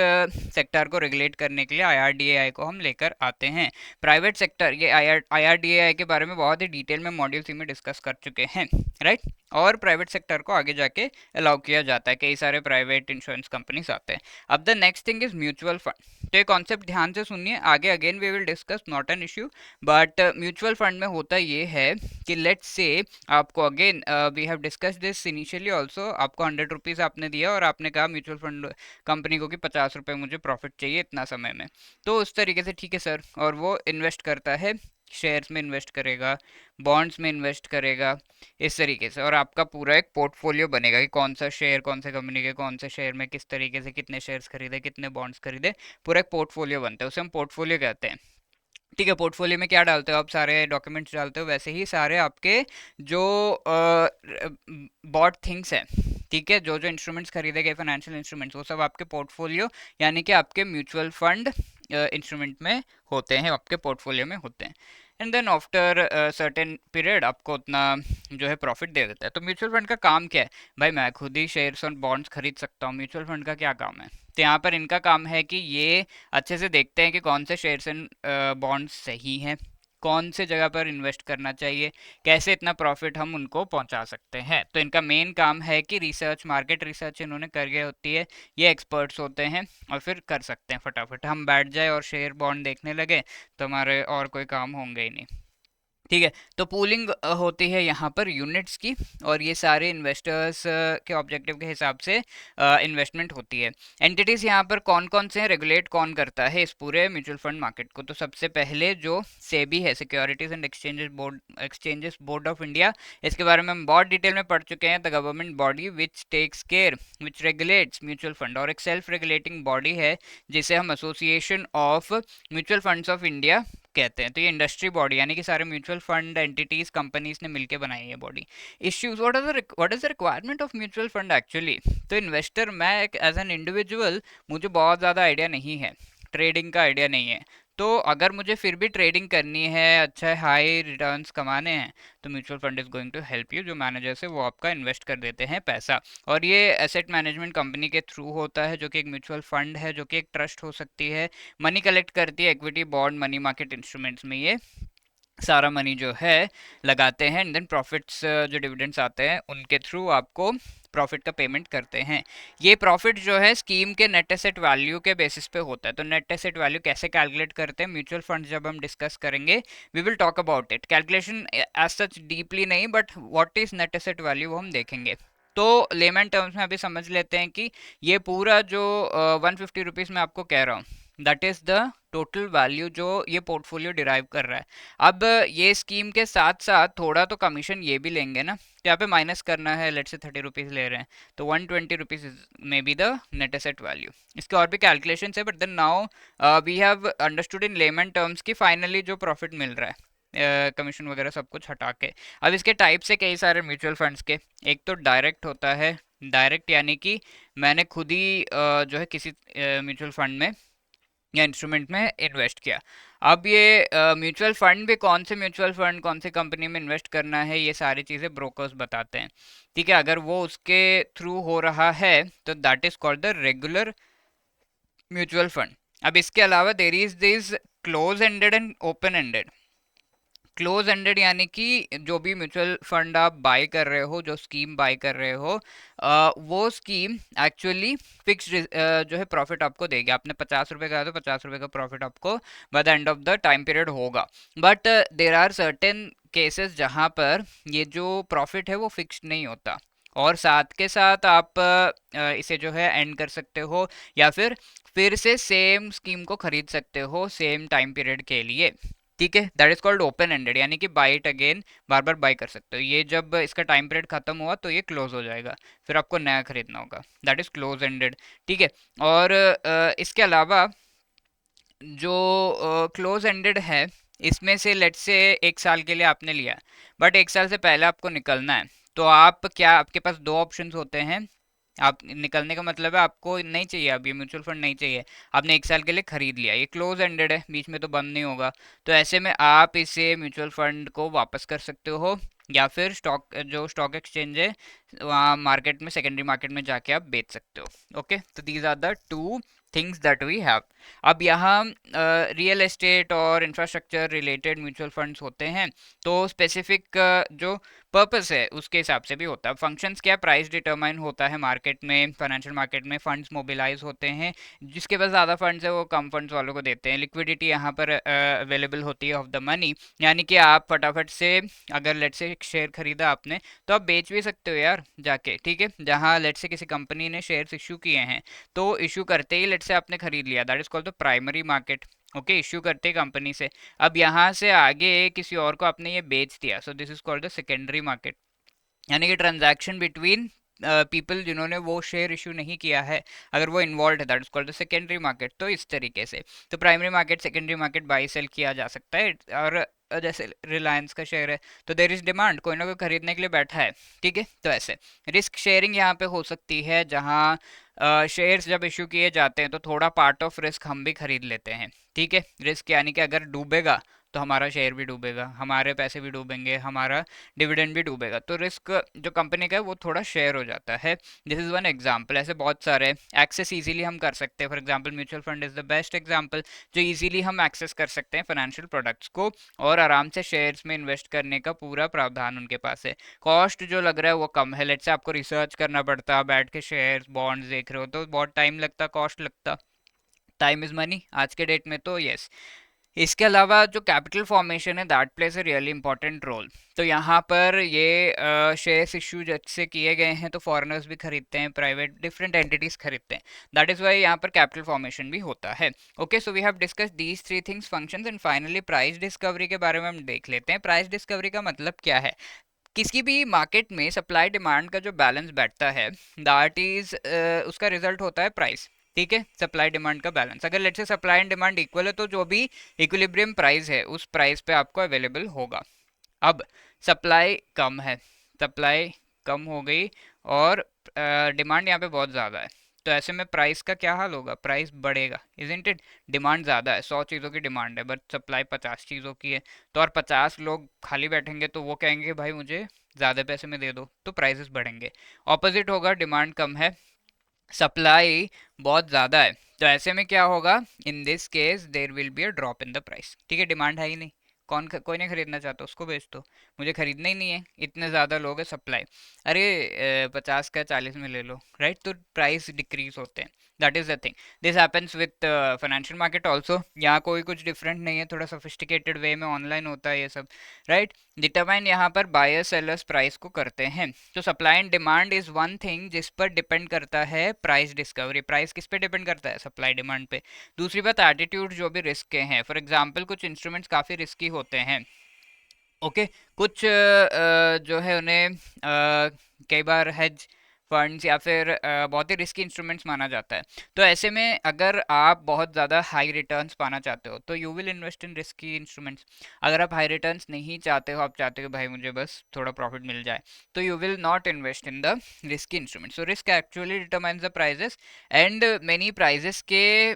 सेक्टर को रेगुलेट करने के लिए IRDAI को हम लेकर आते हैं। प्राइवेट सेक्टर, ये IRDAI के बारे में बहुत ही डिटेल में मॉड्यूल 3 में डिस्कस कर चुके हैं, राइट। और प्राइवेट सेक्टर को आगे जाके अलाउ किया जाता है, कई सारे प्राइवेट इंश्योरेंस कंपनीज आते हैं। अब the next thing is mutual fund. तो ये कॉन्सेप्ट ध्यान से सुनिए, आगे again we will discuss, not an issue, but mutual fund में होता ये है कि लेट्स से आपको again we have discuss this initially also, आपको 100 रुपीज़ आपने दिया और आपने कहा म्यूचुअल फंड कंपनी को कि 50 रुपये मुझे प्रॉफिट चाहिए इतना समय में, तो उस तरीके से ठीक है सर, और वो इन्वेस्ट करता है शेयर्स में इन्वेस्ट करेगा, बॉन्ड्स में इन्वेस्ट करेगा, इस तरीके से। और आपका पूरा एक पोर्टफोलियो बनेगा कि कौन सा शेयर कौन से कंपनी के कौन से शेयर में किस तरीके से कितने शेयर्स खरीदे, कितने बॉन्ड्स खरीदे, पूरा एक पोर्टफोलियो बनता है, उसे हम पोर्टफोलियो कहते हैं। ठीक है, पोर्टफोलियो में क्या डालते हो आप, सारे डॉक्यूमेंट्स डालते हो, वैसे ही सारे आपके जो बॉट थिंग्स है, ठीक है, जो जो इंस्ट्रूमेंट्स खरीदे गए फाइनेंशियल इंस्ट्रूमेंट्स, वो सब आपके पोर्टफोलियो यानी कि आपके म्यूचुअल फंड इंस्ट्रूमेंट में होते हैं, आपके पोर्टफोलियो में होते हैं। And then after certain period आपको उतना जो है प्रॉफिट दे देता है। तो म्यूचुअल फंड का काम क्या है भाई, मैं खुद ही शेयर्स और बॉन्ड्स खरीद सकता हूँ, म्यूचुअल फंड का क्या काम है? तो यहाँ पर इनका काम है कि ये अच्छे से देखते हैं कि कौन से शेयर्स एंड बॉन्ड्स सही हैं, कौन से जगह पर इन्वेस्ट करना चाहिए, कैसे इतना प्रॉफिट हम उनको पहुंचा सकते हैं। तो इनका मेन काम है कि रिसर्च, मार्केट रिसर्च इन्होंने करके होती है, ये एक्सपर्ट्स होते हैं और फिर कर सकते हैं फटाफट। हम बैठ जाए और शेयर बॉन्ड देखने लगे तो हमारे और कोई काम होंगे ही नहीं। ठीक है, तो पूलिंग होती है यहाँ पर यूनिट्स की, और ये सारे इन्वेस्टर्स के ऑब्जेक्टिव के हिसाब से इन्वेस्टमेंट होती है। एंटिटीज यहाँ पर कौन कौन से हैं, रेगुलेट कौन करता है इस पूरे म्यूचुअल फंड मार्केट को? तो सबसे पहले जो सेबी है, securities and exchanges board of India, इसके बारे में हम बहुत डिटेल में पढ़ चुके हैं। The government body which takes care, which regulates mutual fund, और एक सेल्फ रेगुलेटिंग बॉडी है जिसे हम association of mutual funds of India कहते हैं। तो ये इंडस्ट्री बॉडी यानी कि सारे म्यूचुअल फंड एंटिटीज कंपनीज ने मिलकर बनाई है body. Issues, what is the requirement of mutual fund actually? तो इन्वेस्टर, मैं एक एज एन इंडिविजुअल, मुझे बहुत ज़्यादा आइडिया नहीं है, ट्रेडिंग का आइडिया नहीं है। तो अगर मुझे फिर भी ट्रेडिंग करनी है, अच्छा हाई रिटर्न्स कमाने हैं, तो mutual fund is going to help you. जो मैनेजर्स है वो आपका इन्वेस्ट कर देते हैं पैसा, और ये एसेट मैनेजमेंट कंपनी के थ्रू होता है, जो कि एक म्यूचुअल फंड है, जो कि एक ट्रस्ट हो सकती है, मनी कलेक्ट करती है, equity, bond, money market instruments में ये सारा मनी जो है लगाते हैं, एंड देन प्रॉफिट्स जो डिविडेंड्स आते हैं उनके थ्रू आपको प्रॉफिट का पेमेंट करते हैं। ये प्रॉफिट जो है स्कीम के नेट एसेट वैल्यू के बेसिस पे होता है। तो नेट एसेट वैल्यू कैसे कैलकुलेट करते हैं म्यूचुअल फंड, जब हम डिस्कस करेंगे, we will talk about it. Calculation as such deeply नहीं, but what is net asset value वो हम देखेंगे। तो लेमन टर्म्स में अभी समझ लेते हैं कि ये पूरा जो 150 रुपीज़ मैं आपको कह रहा हूँ, that is the total value जो ये पोर्टफोलियो डिराइव कर रहा है। अब ये स्कीम के साथ साथ थोड़ा तो कमीशन ये भी लेंगे ना, तो यहाँ पे माइनस करना है, लेट से 30 रुपीज़ ले रहे हैं, तो 120 rupees may be the net asset value. इसके और भी कैलकुलेशन है, but then now we have understood in layman terms की फाइनली जो प्रॉफिट मिल रहा है कमीशन वगैरह सब कुछ हटा के। अब इसके टाइप से कई सारे म्यूचुअल फंड्स के, एक तो डायरेक्ट होता है, डायरेक्ट यानी कि मैंने खुद ही जो है किसी म्यूचुअल फंड में या इंस्ट्रूमेंट में इन्वेस्ट किया। अब ये म्यूचुअल फंड भी, कौन से म्यूचुअल फंड कौन सी कंपनी में इन्वेस्ट करना है, ये सारी चीज़ें ब्रोकर्स बताते हैं। ठीक है, अगर वो उसके थ्रू हो रहा है तो that is called the regular mutual fund. अब इसके अलावा there is this close ended and open ended. Close ended यानी कि जो भी म्यूचुअल फंड आप बाय कर रहे हो, जो स्कीम बाय कर रहे हो, वो स्कीम एक्चुअली फिक्स्ड जो है प्रॉफिट आपको देगी। आपने 50 रुपये का, तो 50 रुपये का प्रॉफिट आपको by the end of the time period होगा। But there are certain cases जहाँ पर ये जो प्रॉफिट है वो फिक्स्ड नहीं होता, और साथ के साथ आप इसे जो है एंड कर सकते हो, या फिर से सेम स्कीम को खरीद सकते हो सेम टाइम पीरियड के लिए। ठीक है, that is called open ended, यानी कि बाय इट अगेन, बार बार बाय कर सकते हो। ये जब इसका टाइम पीरियड खत्म हुआ तो ये क्लोज हो जाएगा, फिर आपको नया खरीदना होगा, दैट इज क्लोज एंडेड। ठीक है, और इसके अलावा जो क्लोज एंडेड है, इसमें से लेट से 1 साल के लिए आपने लिया, बट 1 साल से पहले आपको निकलना है, तो आप क्या, आपके पास दो ऑप्शंस होते हैं। आप निकलने का मतलब है आपको नहीं चाहिए, अब ये म्यूचुअल फंड नहीं चाहिए, आपने 1 साल के लिए खरीद लिया, ये क्लोज एंडेड है, बीच में तो बंद नहीं होगा। तो ऐसे में आप इसे म्यूचुअल फंड को वापस कर सकते हो, या फिर स्टॉक एक्सचेंज है वहाँ मार्केट में, सेकेंडरी मार्केट में जाके आप बेच सकते हो। ओके, तो these are the two things that we have. अब यहाँ रियल एस्टेट और इंफ्रास्ट्रक्चर रिलेटेड म्यूचुअल फंड्स होते हैं, तो स्पेसिफिक जो पर्पस है उसके हिसाब से भी होता है। फंक्शंस क्या, प्राइस डिटरमाइन होता है मार्केट में, फाइनेंशियल मार्केट में फंड्स मोबिलाइज होते हैं, जिसके पास ज़्यादा फंड्स है वो कम फंड्स वालों को देते हैं। लिक्विडिटी यहाँ पर अवेलेबल होती है ऑफ द मनी, यानी कि आप फटाफट से, अगर लेट से एक शेयर खरीदा आपने, तो आप बेच भी सकते हो यार जाके। ठीक है, जहाँ लेट से किसी कंपनी ने शेयर्स इशू किए हैं, तो इशू करते ही लेट से आपने खरीद लिया, that is called the primary market. Okay, issue करते कंपनी से, अब यहाँ से आगे किसी और को आपने ये बेच दिया, so this is called the secondary market, यानी कि ट्रांजैक्शन बिटवीन पीपल जिन्होंने वो शेयर इशू नहीं किया है, अगर वो इन्वॉल्व है, that is called the secondary market. तो इस तरीके से तो primary market, secondary market buy sell किया जा सकता है। और जैसे रिलायंस का शेयर है तो देर इज डिमांड, कोई ना कोई खरीदने के लिए बैठा है, ठीक है। तो ऐसे रिस्क शेयरिंग यहाँ पे हो सकती है, जहाँ शेयर्स जब इशू किए जाते हैं तो थोड़ा पार्ट ऑफ रिस्क हम भी खरीद लेते हैं, ठीक है। रिस्क यानी कि अगर डूबेगा तो हमारा शेयर भी डूबेगा, हमारे पैसे भी डूबेंगे, हमारा डिविडेंड भी डूबेगा, तो रिस्क जो कंपनी का है वो थोड़ा शेयर हो जाता है। दिस इज़ वन एग्जांपल, ऐसे बहुत सारे एक्सेस इजीली हम कर सकते हैं। For example mutual fund is the best example, जो इजीली हम एक्सेस कर सकते हैं फाइनेंशियल प्रोडक्ट्स को, और आराम से शेयर्स में इन्वेस्ट करने का पूरा प्रावधान उनके पास है। कॉस्ट जो लग रहा है वो कम है, लेट्स से आपको रिसर्च करना पड़ता, बैठ के शेयर्स बॉन्ड्स देख रहे हो तो बहुत टाइम लगता, कॉस्ट लगता। टाइम इज़ मनी आज के डेट में, तो यस। इसके अलावा जो कैपिटल फॉर्मेशन है that plays a really important role. तो यहाँ पर ये शेयर्स इशू जैसे किए गए हैं तो फॉरेनर्स भी खरीदते हैं, प्राइवेट डिफरेंट एंटिटीज खरीदते हैं, दैट इज वाई यहाँ पर कैपिटल फॉर्मेशन भी होता है। Okay, so we have discuss these three things, functions and finally price discovery के बारे में हम देख लेते हैं। प्राइस डिस्कवरी का मतलब क्या है? किसी भी मार्केट में सप्लाई डिमांड का जो बैलेंस बैठता है दैट इज उसका रिजल्ट होता है प्राइस, ठीक है। सप्लाई डिमांड का बैलेंस, अगर लेट्स से सप्लाई एंड डिमांड इक्वल है तो जो भी इक्विलिब्रियम प्राइस है उस प्राइस पे आपको अवेलेबल होगा। अब सप्लाई कम है, सप्लाई कम हो गई और डिमांड यहाँ पे बहुत ज़्यादा है, तो ऐसे में प्राइस का क्या हाल होगा? प्राइस बढ़ेगा, इजंट इट। डिमांड ज़्यादा है, 100 चीज़ों की डिमांड है बट सप्लाई 50 चीज़ों की है, तो और 50 लोग खाली बैठेंगे तो वो कहेंगे भाई मुझे ज़्यादा पैसे में दे दो, तो प्राइसेस बढ़ेंगे। ऑपोजिट होगा, डिमांड कम है, सप्लाई बहुत ज़्यादा है, तो ऐसे में क्या होगा? In this case there will be a drop in the price, ठीक है। डिमांड है ही नहीं, कोई नहीं खरीदना चाहता, उसको बेच दो, मुझे खरीदना ही नहीं है, इतने ज़्यादा लोग हैं, सप्लाई अरे 50 का 40 में ले लो, राइट, तो प्राइस डिक्रीज होते हैं। That is the thing, this happens with financial market also. यहाँ कोई कुछ डिफरेंट नहीं है, थोड़ा सोफिस्टिकेटेड वे में ऑनलाइन होता है ये सब, राइट। डिटरमाइन यहाँ पर बायर सेलर्स प्राइस को करते हैं। तो supply and demand is one thing जिस पर डिपेंड करता है प्राइस डिस्कवरी। प्राइस किस पे डिपेंड करता है? सप्लाई डिमांड पे। दूसरी बात, एटीट्यूड जो भी रिस्क के हैं, फॉर एग्जांपल कुछ इंस्ट्रूमेंट्स काफ़ी रिस्की होते हैं, ओके। कुछ जो है उन्हें कई बार हेज फंड्स या फिर बहुत ही रिस्की इंस्ट्रूमेंट्स माना जाता है, तो ऐसे में अगर आप बहुत ज़्यादा हाई रिटर्न्स पाना चाहते हो तो you will invest in risky instruments. अगर आप हाई रिटर्न्स नहीं चाहते हो, आप चाहते हो भाई मुझे बस थोड़ा प्रॉफिट मिल जाए, तो you will not invest in the risky instrument. So risk actually determines the prices, and many prices के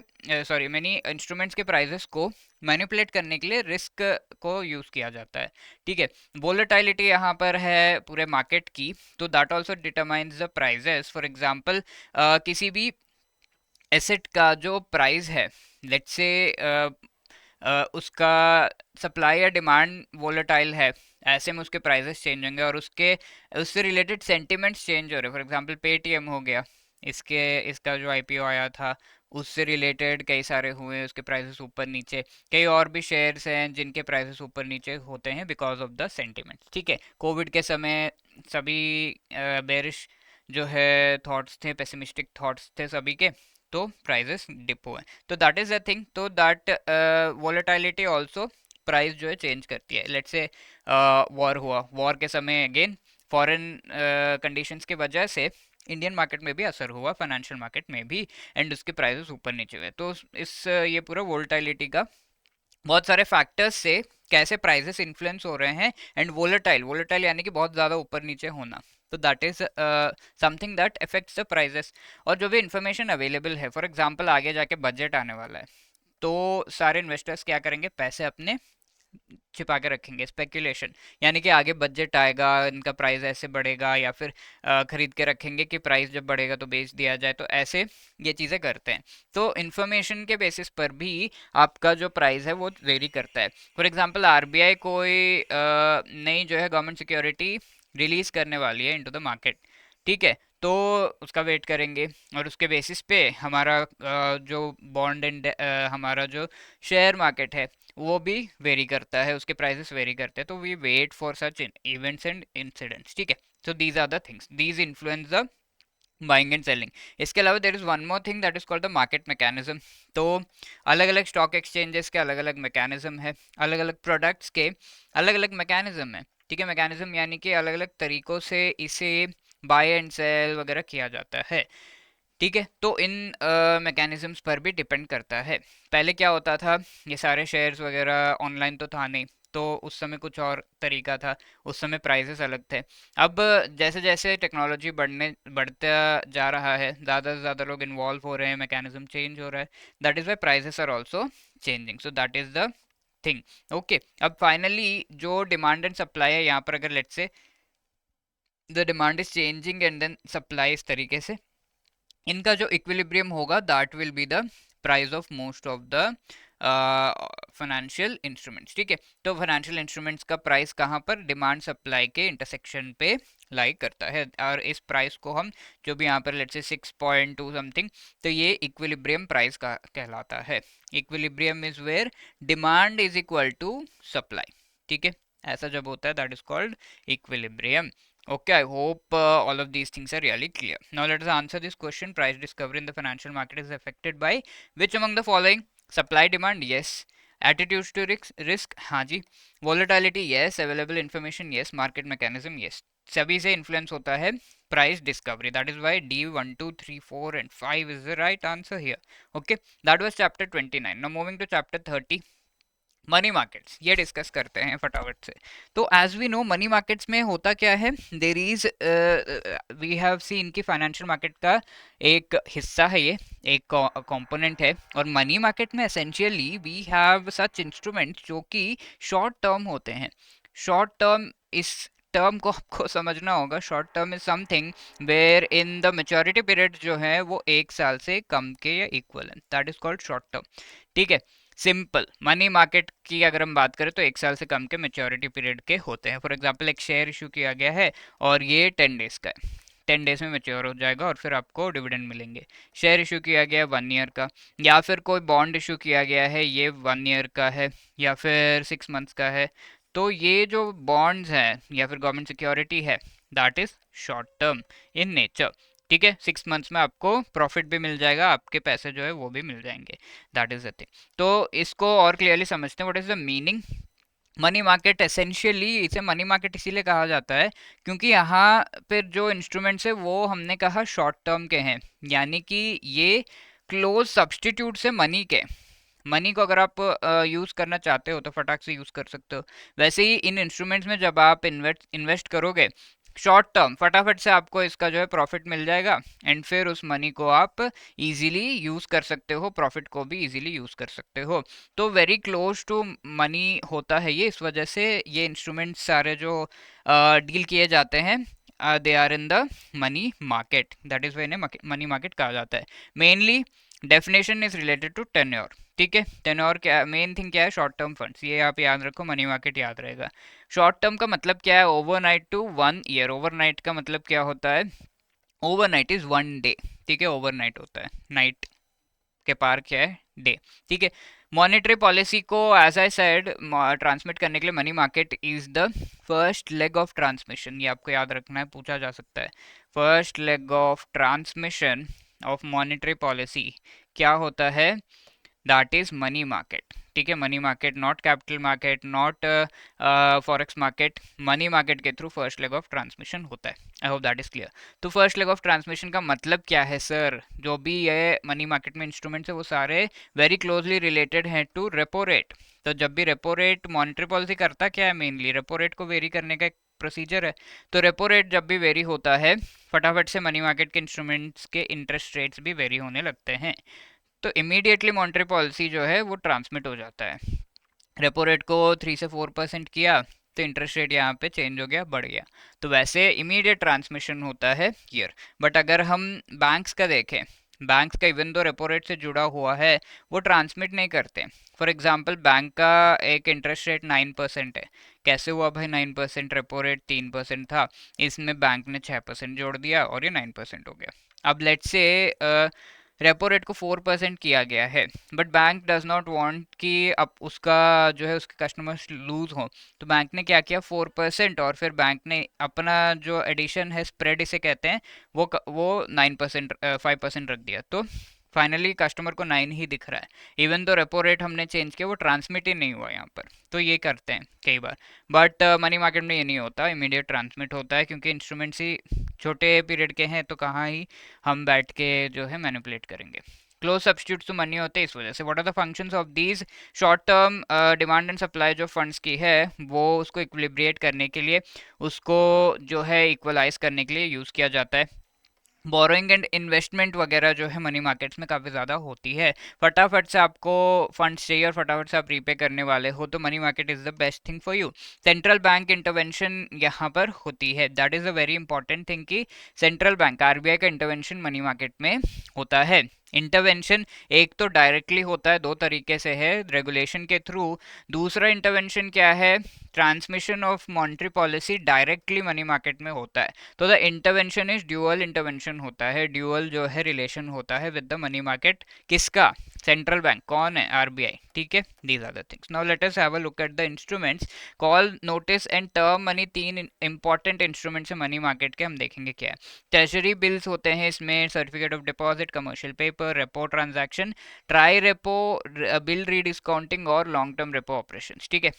मैनी इंस्ट्रूमेंट्स के प्राइजेस को मैनिपुलेट करने के लिए रिस्क को यूज़ किया जाता है, ठीक है। वोलेटिलिटी यहाँ पर है पूरे मार्केट की, तो that also determines the prices. For example किसी भी एसेट का जो प्राइस है, लेट्स से उसका सप्लाई या डिमांड वोलेटाइल है, ऐसे में उसके प्राइसेस चेंज होंगे और उससे रिलेटेड सेंटिमेंट्स चेंज हो रहे हैं। फॉर एग्जांपल पेटीएम हो गया, इसका जो आईपीओ आया था उससे रिलेटेड कई सारे हुए, उसके प्राइसेस ऊपर नीचे। कई और भी शेयर्स हैं जिनके प्राइसेस ऊपर नीचे होते हैं बिकॉज ऑफ द सेंटिमेंट्स, ठीक है। कोविड के समय सभी बेरिश जो है थॉट्स थे, पेसिमिस्टिक थॉट्स थे सभी के, तो प्राइजेस डिप हुए, तो दैट इज अ थिंग। तो दैट वोलेटिलिटी आल्सो प्राइस जो है चेंज करती है। लेट्स से वॉर हुआ, वॉर के समय अगेन फॉरेन कंडीशंस की वजह से इंडियन मार्केट में भी असर हुआ, फाइनेंशियल मार्केट में भी, एंड उसके प्राइसेस ऊपर नीचे हुए। तो ये पूरा वोलेटिलिटी का बहुत सारे फैक्टर्स से कैसे प्राइसेस इन्फ्लुएंस हो रहे हैं, एंड वोलेटाइल, वोलेटाइल यानी कि बहुत ज़्यादा ऊपर नीचे होना, तो that is something that affects the prices. और जो भी इंफॉर्मेशन अवेलेबल है, फॉर एग्जांपल आगे जाके बजट आने वाला है, तो सारे इन्वेस्टर्स क्या करेंगे? पैसे अपने छिपा के रखेंगे, स्पेकुलेशन, यानी कि आगे बजट आएगा, इनका प्राइस ऐसे बढ़ेगा, या फिर खरीद के रखेंगे कि प्राइस जब बढ़ेगा तो बेच दिया जाए, तो ऐसे ये चीज़ें करते हैं। तो इन्फॉर्मेशन के बेसिस पर भी आपका जो प्राइस है वो वेरी करता है। फॉर एग्जांपल आरबीआई कोई नई जो है गवर्नमेंट सिक्योरिटी रिलीज करने वाली है इनटू द मार्केट, ठीक है, तो उसका वेट करेंगे, और उसके बेसिस पे हमारा जो बॉन्ड एंड हमारा जो शेयर मार्केट है वो भी वेरी करता है, उसके प्राइसेस वेरी करते हैं, तो we wait for such events and incidents, ठीक है। So these are the things, these influence the buying and selling. इसके अलावा there is one more thing that is called the market mechanism. तो अलग अलग स्टॉक एक्सचेंजेस के अलग अलग मैकेनिज्म है, अलग अलग प्रोडक्ट्स के अलग अलग मैकेनिज्म है। ठीक है, मैकेनिज्म यानी कि अलग अलग तरीकों से इसे बाय एंड सेल वगैरह किया जाता है। ठीक है, तो इन मैकेनिज्म्स पर भी डिपेंड करता है। पहले क्या होता था, ये सारे शेयर्स वगैरह ऑनलाइन तो था नहीं, तो उस समय कुछ और तरीका था, उस समय प्राइसेस अलग थे। अब जैसे जैसे टेक्नोलॉजी बढ़ता जा रहा है, ज़्यादा से ज़्यादा लोग इन्वॉल्व हो रहे हैं, मैकेनिज्म चेंज हो रहा है, that is why prices are also changing, so that is the thing. Okay, अब फाइनली जो डिमांड एंड सप्लाई है यहाँ पर, अगर let's say the demand is changing and then supply इस तरीके से, इनका जो इक्विलिब्रियम होगा that will be the price of most of the financial instruments. ठीक है, तो फाइनेंशियल इंस्ट्रूमेंट्स का प्राइस कहाँ पर, डिमांड सप्लाई के इंटरसेक्शन पे लाई करता है, और इस प्राइस को हम जो भी यहाँ पर लेट्स से 6.2 समथिंग, तो ये इक्विलिब्रियम प्राइस का कहलाता है। Equilibrium is where demand is equal to supply. ठीक है, ऐसा जब होता है that is called equilibrium. Okay, I hope all of these things are really clear. Now let us answer this question. Price discovery in the financial market is affected by which among the following? Supply demand, yes. Attitudes to risk, हाँ जी. Volatility, yes. Available information, yes. Market mechanism, yes. सभी से influence होता है price discovery. That is why D 1, 2, 3, 4 and 5 is the right answer here. Okay, that was chapter 29. Now moving to chapter 30. Money markets, ये discuss करते हैं फटाफट से। तो as we know money markets में होता क्या है, there is we have seen कि फाइनेंशियल मार्केट का एक हिस्सा है, ये एक कंपोनेंट है। और मनी मार्केट में essentially we have such instruments जो कि शॉर्ट टर्म होते हैं। शॉर्ट टर्म, इस टर्म को आपको समझना होगा। Short term is something where in the maturity period जो है वो 1 साल से कम के या इक्वल है, that is called short term. ठीक है, सिंपल मनी मार्केट की अगर हम बात करें तो 1 साल से कम के मेच्योरिटी पीरियड के होते हैं। फॉर एग्जांपल एक शेयर इशू किया गया है और ये 10 डेज का है, 10 डेज में मेच्योर हो जाएगा और फिर आपको डिविडेंड मिलेंगे। शेयर इशू किया गया है 1 ईयर का, या फिर कोई बॉन्ड इशू किया गया है ये 1 ईयर का है या फिर 6 मंथ्स का है, तो ये जो बॉन्ड्स हैं या फिर गवर्नमेंट सिक्योरिटी है that is short term in nature. ठीक है, 6 मंथ्स में आपको प्रॉफिट भी मिल जाएगा, आपके पैसे जो है वो भी मिल जाएंगे, दैट इज द थिंग। तो इसको और क्लियरली समझते हैं, what is the meaning money market. Essentially इसे मनी मार्केट इसीलिए कहा जाता है क्योंकि यहाँ पर जो इंस्ट्रूमेंट्स है वो हमने कहा शॉर्ट टर्म के हैं, यानी कि ये क्लोज सब्सटीट्यूट से मनी के। मनी को अगर आप यूज़ करना चाहते हो तो फटाक से यूज़ कर सकते हो। वैसे ही इन इंस्ट्रूमेंट्स में जब आप इन्वेस्ट करोगे शॉर्ट टर्म, फटाफट से आपको इसका जो है प्रॉफिट मिल जाएगा एंड फिर उस मनी को आप इजीली यूज़ कर सकते हो, प्रॉफिट को भी इजीली यूज़ कर सकते हो। तो वेरी क्लोज टू मनी होता है ये, इस वजह से ये इंस्ट्रूमेंट्स सारे जो डील किए जाते हैं they are in the money market, that is why इन्हें मनी मार्केट कहा जाता है। Mainly definition is related to tenure. ठीक है, टेन्योर क्या, मेन थिंग क्या है, शॉर्ट टर्म फंड्स, ये आप याद रखो, मनी मार्केट याद रहेगा। शॉर्ट टर्म का मतलब क्या है, ओवरनाइट टू 1 ईयर। ओवरनाइट का मतलब क्या होता है, ओवरनाइट इज 1 डे। ठीक है, ओवरनाइट होता है, नाइट के पार क्या है, डे। ठीक है, मॉनेटरी पॉलिसी को एज आई सेड ट्रांसमिट करने के लिए money market is the first leg of transmission, ये आपको याद रखना है, पूछा जा सकता है। First leg of transmission of monetary policy क्या होता है, दैट इज मनी मार्केट। ठीक है, money market, not capital market, not forex market, money market के through first leg of transmission होता है। I hope that is clear. तो first leg of transmission का मतलब क्या है सर, जो भी ये मनी मार्केट में इंस्ट्रूमेंट्स है वो सारे वेरी क्लोजली रिलेटेड हैं टू रेपो रेट। तो जब भी रेपो रेट, मॉनेटरी पॉलिसी करता क्या है, मेनली रेपो रेट को वेरी करने का एक प्रोसीजर है। तो रेपो रेट जब भी वेरी होता है फटाफट से मनी मार्केट के इंस्ट्रूमेंट्स के इंटरेस्ट रेट्स भी वेरी होने लगते हैं, तो इमीडिएटली मॉनेटरी पॉलिसी जो है वो ट्रांसमिट हो जाता है। रेपो रेट को 3 से 4% किया तो इंटरेस्ट रेट यहाँ पे चेंज हो गया, बढ़ गया, तो वैसे इमीडिएट ट्रांसमिशन होता है ईयर। बट अगर हम बैंक्स का देखें, बैंक्स का इवन दो रेपो रेट से जुड़ा हुआ है वो ट्रांसमिट नहीं करते। फॉर एग्जांपल बैंक का एक इंटरेस्ट रेट 9% है, कैसे हुआ भाई 9%, रेपो रेट 3% था, इसमें बैंक ने 6% जोड़ दिया और ये 9% हो गया। अब लेट्स से रेपो रेट को 4% किया गया है, but bank does not want कि अब उसका जो है उसके कस्टमर्स लूज हो, तो बैंक ने क्या किया 4%, और फिर बैंक ने अपना जो एडिशन है स्प्रेड इसे कहते हैं वो 9% 5% रख दिया, तो फाइनली कस्टमर को 9 ही दिख रहा है, इवन तो रेपो रेट हमने चेंज किया वो ट्रांसमिट ही नहीं हुआ यहाँ पर। तो ये करते हैं कई बार, बट मनी मार्केट में ये नहीं होता, इमीडिएट ट्रांसमिट होता है, क्योंकि इंस्ट्रूमेंट्स ही छोटे पीरियड के हैं, तो कहाँ ही हम बैठ के जो है मैनिपुलेट करेंगे। क्लोज सब्स्टिट्यूट तो मनी होते हैं इस वजह से। What are the functions of these short term demand and supply जो फंड्स की है वो उसको इक्विलिब्रिएट करने के लिए, उसको जो है इक्वलाइज करने के लिए यूज़ किया जाता है। बोरोइंग एंड इन्वेस्टमेंट वगैरह जो है मनी मार्केट्स में काफ़ी ज़्यादा होती है, फटाफट से आपको फंड्स चाहिए और फटाफट से आप रीपे करने वाले हो, तो money market is the best thing for you. Central bank intervention यहाँ पर होती है, that is a very important thing कि सेंट्रल बैंक आरबीआई का इंटरवेंशन मनी मार्केट में होता है। इंटरवेंशन एक तो डायरेक्टली होता है, दो तरीके से है, रेगुलेशन के थ्रू। दूसरा इंटरवेंशन क्या है, transmission of monetary policy directly money market में होता है। तो the intervention is dual intervention होता है, ड्यूअल जो है रिलेशन होता है विद द मनी मार्केट। किसका? Central bank. कौन है? आरबीआई। ठीक है, these are the things. Now let us have a look at the instruments. Call, notice and term money, तीन इंपॉर्टेंट इंस्ट्रूमेंट्स है मनी मार्केट के, हम देखेंगे क्या है। ट्रेजरी बिल्स होते हैं इसमें, certificate of deposit, commercial paper, repo transaction, tri repo, bill rediscounting और लॉन्ग टर्म रेपो ऑपरेशंस। ठीक है,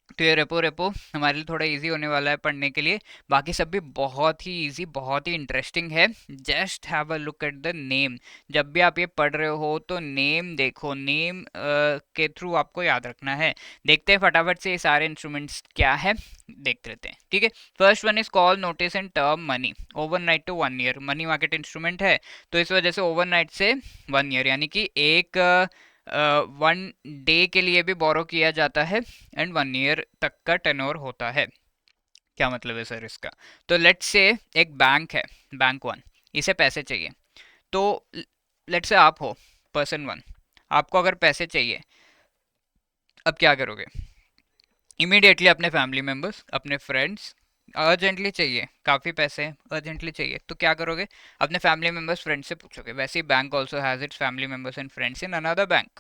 तो ये रेपो रेपो हमारे लिए थोड़ा इजी होने वाला है पढ़ने के लिए, बाकी सब भी बहुत ही इजी, बहुत ही इंटरेस्टिंग है। Just have a look at the name. जब भी आप ये पढ़ रहे हो तो नेम देखो, नेम के थ्रू आपको याद रखना है। देखते हैं फटाफट से ये सारे इंस्ट्रूमेंट्स क्या है, देखते रहते हैं। ठीक है, first one is call, notice and term money, overnight to 1 year money market instrument है, तो इस वजह से ओवरनाइट से 1 ईयर, यानी कि एक 1 डे के लिए भी बोरो किया जाता है, एंड 1 ईयर तक का टेन्योर होता है। क्या मतलब है सर इसका? तो लेट्स से एक बैंक है, बैंक वन, इसे पैसे चाहिए, तो लेट्स से आप हो पर्सन वन, आपको अगर पैसे चाहिए, अब क्या करोगे? इमीडिएटली अपने फैमिली मेम्बर्स, अपने फ्रेंड्स, अर्जेंटली चाहिए, काफ़ी पैसे हैं, अर्जेंटली चाहिए, तो क्या करोगे? अपने फैमिली मेम्बर्स, फ्रेंड्स से पूछोगे। वैसे ही bank also has its family members and friends in another bank,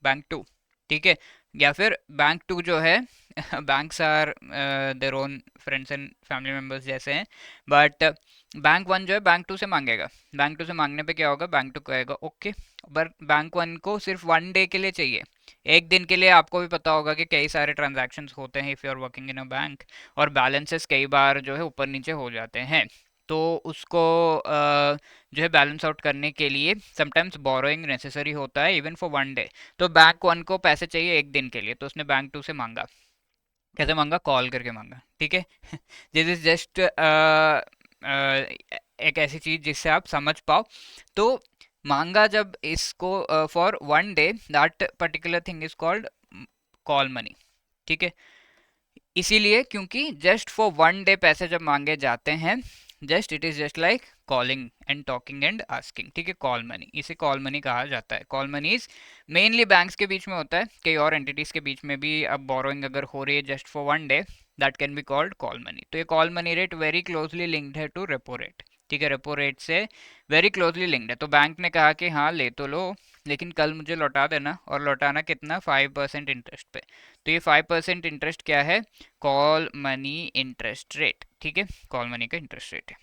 bank two. ठीक है, या फिर बैंक टू जो है banks are their own friends and family members जैसे हैं, बट बैंक वन जो है बैंक टू से मांगेगा। बैंक टू से मांगने पे क्या होगा, बैंक टू कहेगा ओके, बट बैंक वन को सिर्फ 1 डे के लिए चाहिए, एक दिन के लिए। आपको भी पता होगा कि कई सारे ट्रांजैक्शंस होते हैं if you are working in a bank, और बैलेंसेस कई बार जो है ऊपर नीचे हो जाते हैं, तो उसको जो है बैलेंस आउट करने के लिए समटाइम्स बोरोइंग नेसेसरी होता है इवन फॉर 1 डे। तो बैंक वन को पैसे चाहिए एक दिन के लिए, तो उसने बैंक टू से मांगा। कैसे मांगा? कॉल करके मांगा। ठीक है दिस इज जस्ट एक ऐसी चीज जिससे आप समझ पाओ। तो मांगा जब इसको for 1 day, that particular thing is called call money. ठीक है, इसीलिए क्योंकि जस्ट फॉर 1 डे पैसे जब मांगे जाते हैं, just it is just like calling and talking and asking. ठीक है, कॉल मनी, इसे कॉल मनी कहा जाता है। Call money is mainly banks के बीच में होता है, कई और एंटिटीज के बीच में भी अब बोरोइंग अगर हो रही है just for 1 day, that can be called call money. तो ये call money rate very closely linked है टू रेपो रेट। ठीक है, रेपो रेट से वेरी क्लोजली लिंक्ड है। तो बैंक ने कहा कि हाँ ले तो लो, लेकिन कल मुझे लौटा देना, और लौटाना कितना? 5% इंटरेस्ट पे। तो ये 5% इंटरेस्ट क्या है? Call money interest rate. ठीक है, कॉल मनी का इंटरेस्ट रेट है,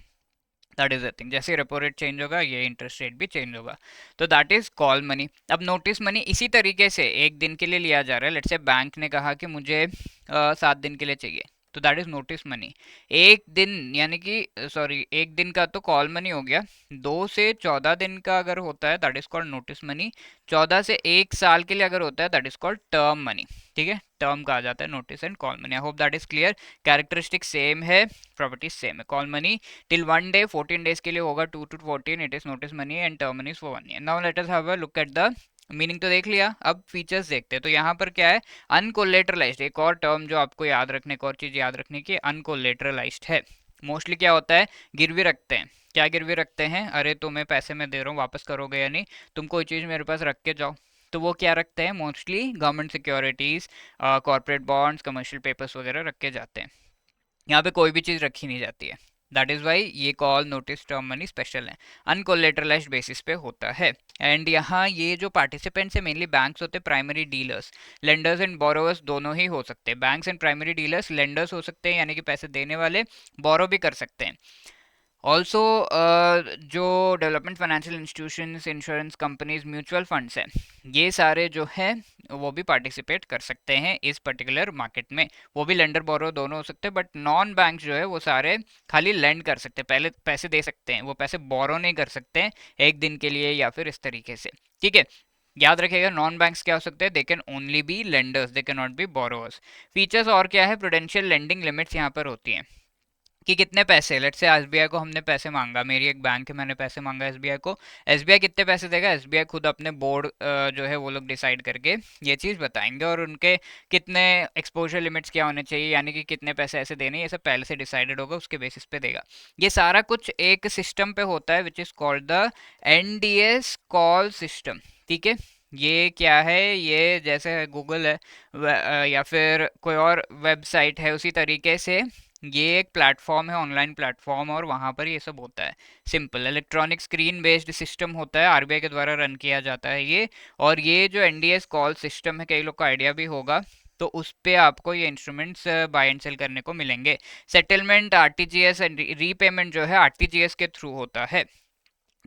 दैट इज द थिंग। जैसे रेपो रेट चेंज होगा ये इंटरेस्ट रेट भी चेंज होगा, तो दैट इज कॉल मनी। अब नोटिस मनी इसी तरीके से एक दिन के लिए लिया जा रहा है। लेट्स से बैंक ने कहा कि मुझे 7 दिन के लिए चाहिए, तो दैट इज नोटिस मनी। एक दिन यानी कि सॉरी, एक दिन का तो कॉल मनी हो गया, 2 से 14 दिन का अगर होता है that is called notice money, 14 से 1 साल के लिए अगर होता है that is called term money. ठीक है, टर्म कहा जाता है notice and call money. I hope that is clear. Characteristic same है, प्रॉपर्टीज सेम है। Call money till 1 day, 14 days के लिए होगा, 2 to 14 it is notice money, and term money is for 1 year. Now let us have a look at the meaning. तो देख लिया, अब features देखते हैं। तो यहाँ पर क्या है? अनकोलेटरलाइज्ड, एक और टर्म जो आपको याद रखने, एक और चीज याद रखने की, अनकोलेटरलाइज्ड है। मोस्टली क्या होता है? गिरवी रखते हैं। क्या गिरवी रखते हैं? अरे तुम्हें पैसे मैं दे रहा हूँ, वापस करोगे या नहीं, तुम कोई चीज़ मेरे पास रख के जाओ। तो वो क्या रखते हैं? Mostly government securities, corporate bonds, commercial papers वगैरह रख के जाते हैं। यहाँ पे कोई भी चीज़ रखी नहीं जाती है। दैट इज वाई ये call notice term money special है, अनकोलेटरलाइज्ड बेसिस पे होता है। एंड यहाँ ये जो पार्टिसिपेंट्स है मेनली बैंक्स होते हैं, primary dealers, lenders and borrowers दोनों ही हो सकते हैं। Banks and primary dealers, lenders हो सकते हैं यानी कि पैसे देने वाले, बोरो भी कर सकते हैं। ऑल्सो जो development financial institutions, insurance companies, mutual funds हैं, ये सारे जो है वो भी पार्टिसिपेट कर सकते हैं इस पर्टिकुलर मार्केट में। वो भी लेंडर बोरो दोनों हो सकते हैं, बट नॉन बैंक जो है वो सारे खाली लेंड कर सकते हैं, पहले पैसे दे सकते हैं, वो पैसे बोरो नहीं कर सकते हैं एक दिन के लिए या फिर इस तरीके से। ठीक है, याद रखिएगा नॉन बैंक्स क्या हो सकते हैं, they can only be lenders, they can not be borrowers. Features और क्या है, प्रूडेंशियल लेंडिंग लिमिट्स यहाँ पर होती हैं कि कितने पैसे, लेट्स से एसबीआई को हमने पैसे मांगा, मेरी एक बैंक है, मैंने पैसे मांगा एसबीआई को, एसबीआई कितने पैसे देगा, एसबीआई खुद अपने बोर्ड जो है वो लोग डिसाइड करके ये चीज़ बताएंगे, और उनके कितने एक्सपोजर लिमिट्स क्या होने चाहिए, यानी कि कितने पैसे ऐसे देने, ये सब पहले से डिसाइडेड होगा, उसके बेसिस पे देगा। ये सारा कुछ एक सिस्टम पे होता है which is called the NDS call system. ठीक है, ये क्या है, ये जैसे गूगल है या फिर कोई और वेबसाइट है, उसी तरीके से ये एक प्लेटफॉर्म है, ऑनलाइन प्लेटफॉर्म, और वहाँ पर ये सब होता है। Simple electronic screen based system होता है, आरबीआई के द्वारा रन किया जाता है ये। और ये जो एनडीएस कॉल सिस्टम है, कई लोग को आइडिया भी होगा, तो उस पे आपको ये इंस्ट्रूमेंट्स बाय एंड सेल करने को मिलेंगे। सेटलमेंट आरटीजीएस एंड रीपेमेंट जो है आरटीजीएस के थ्रू होता है।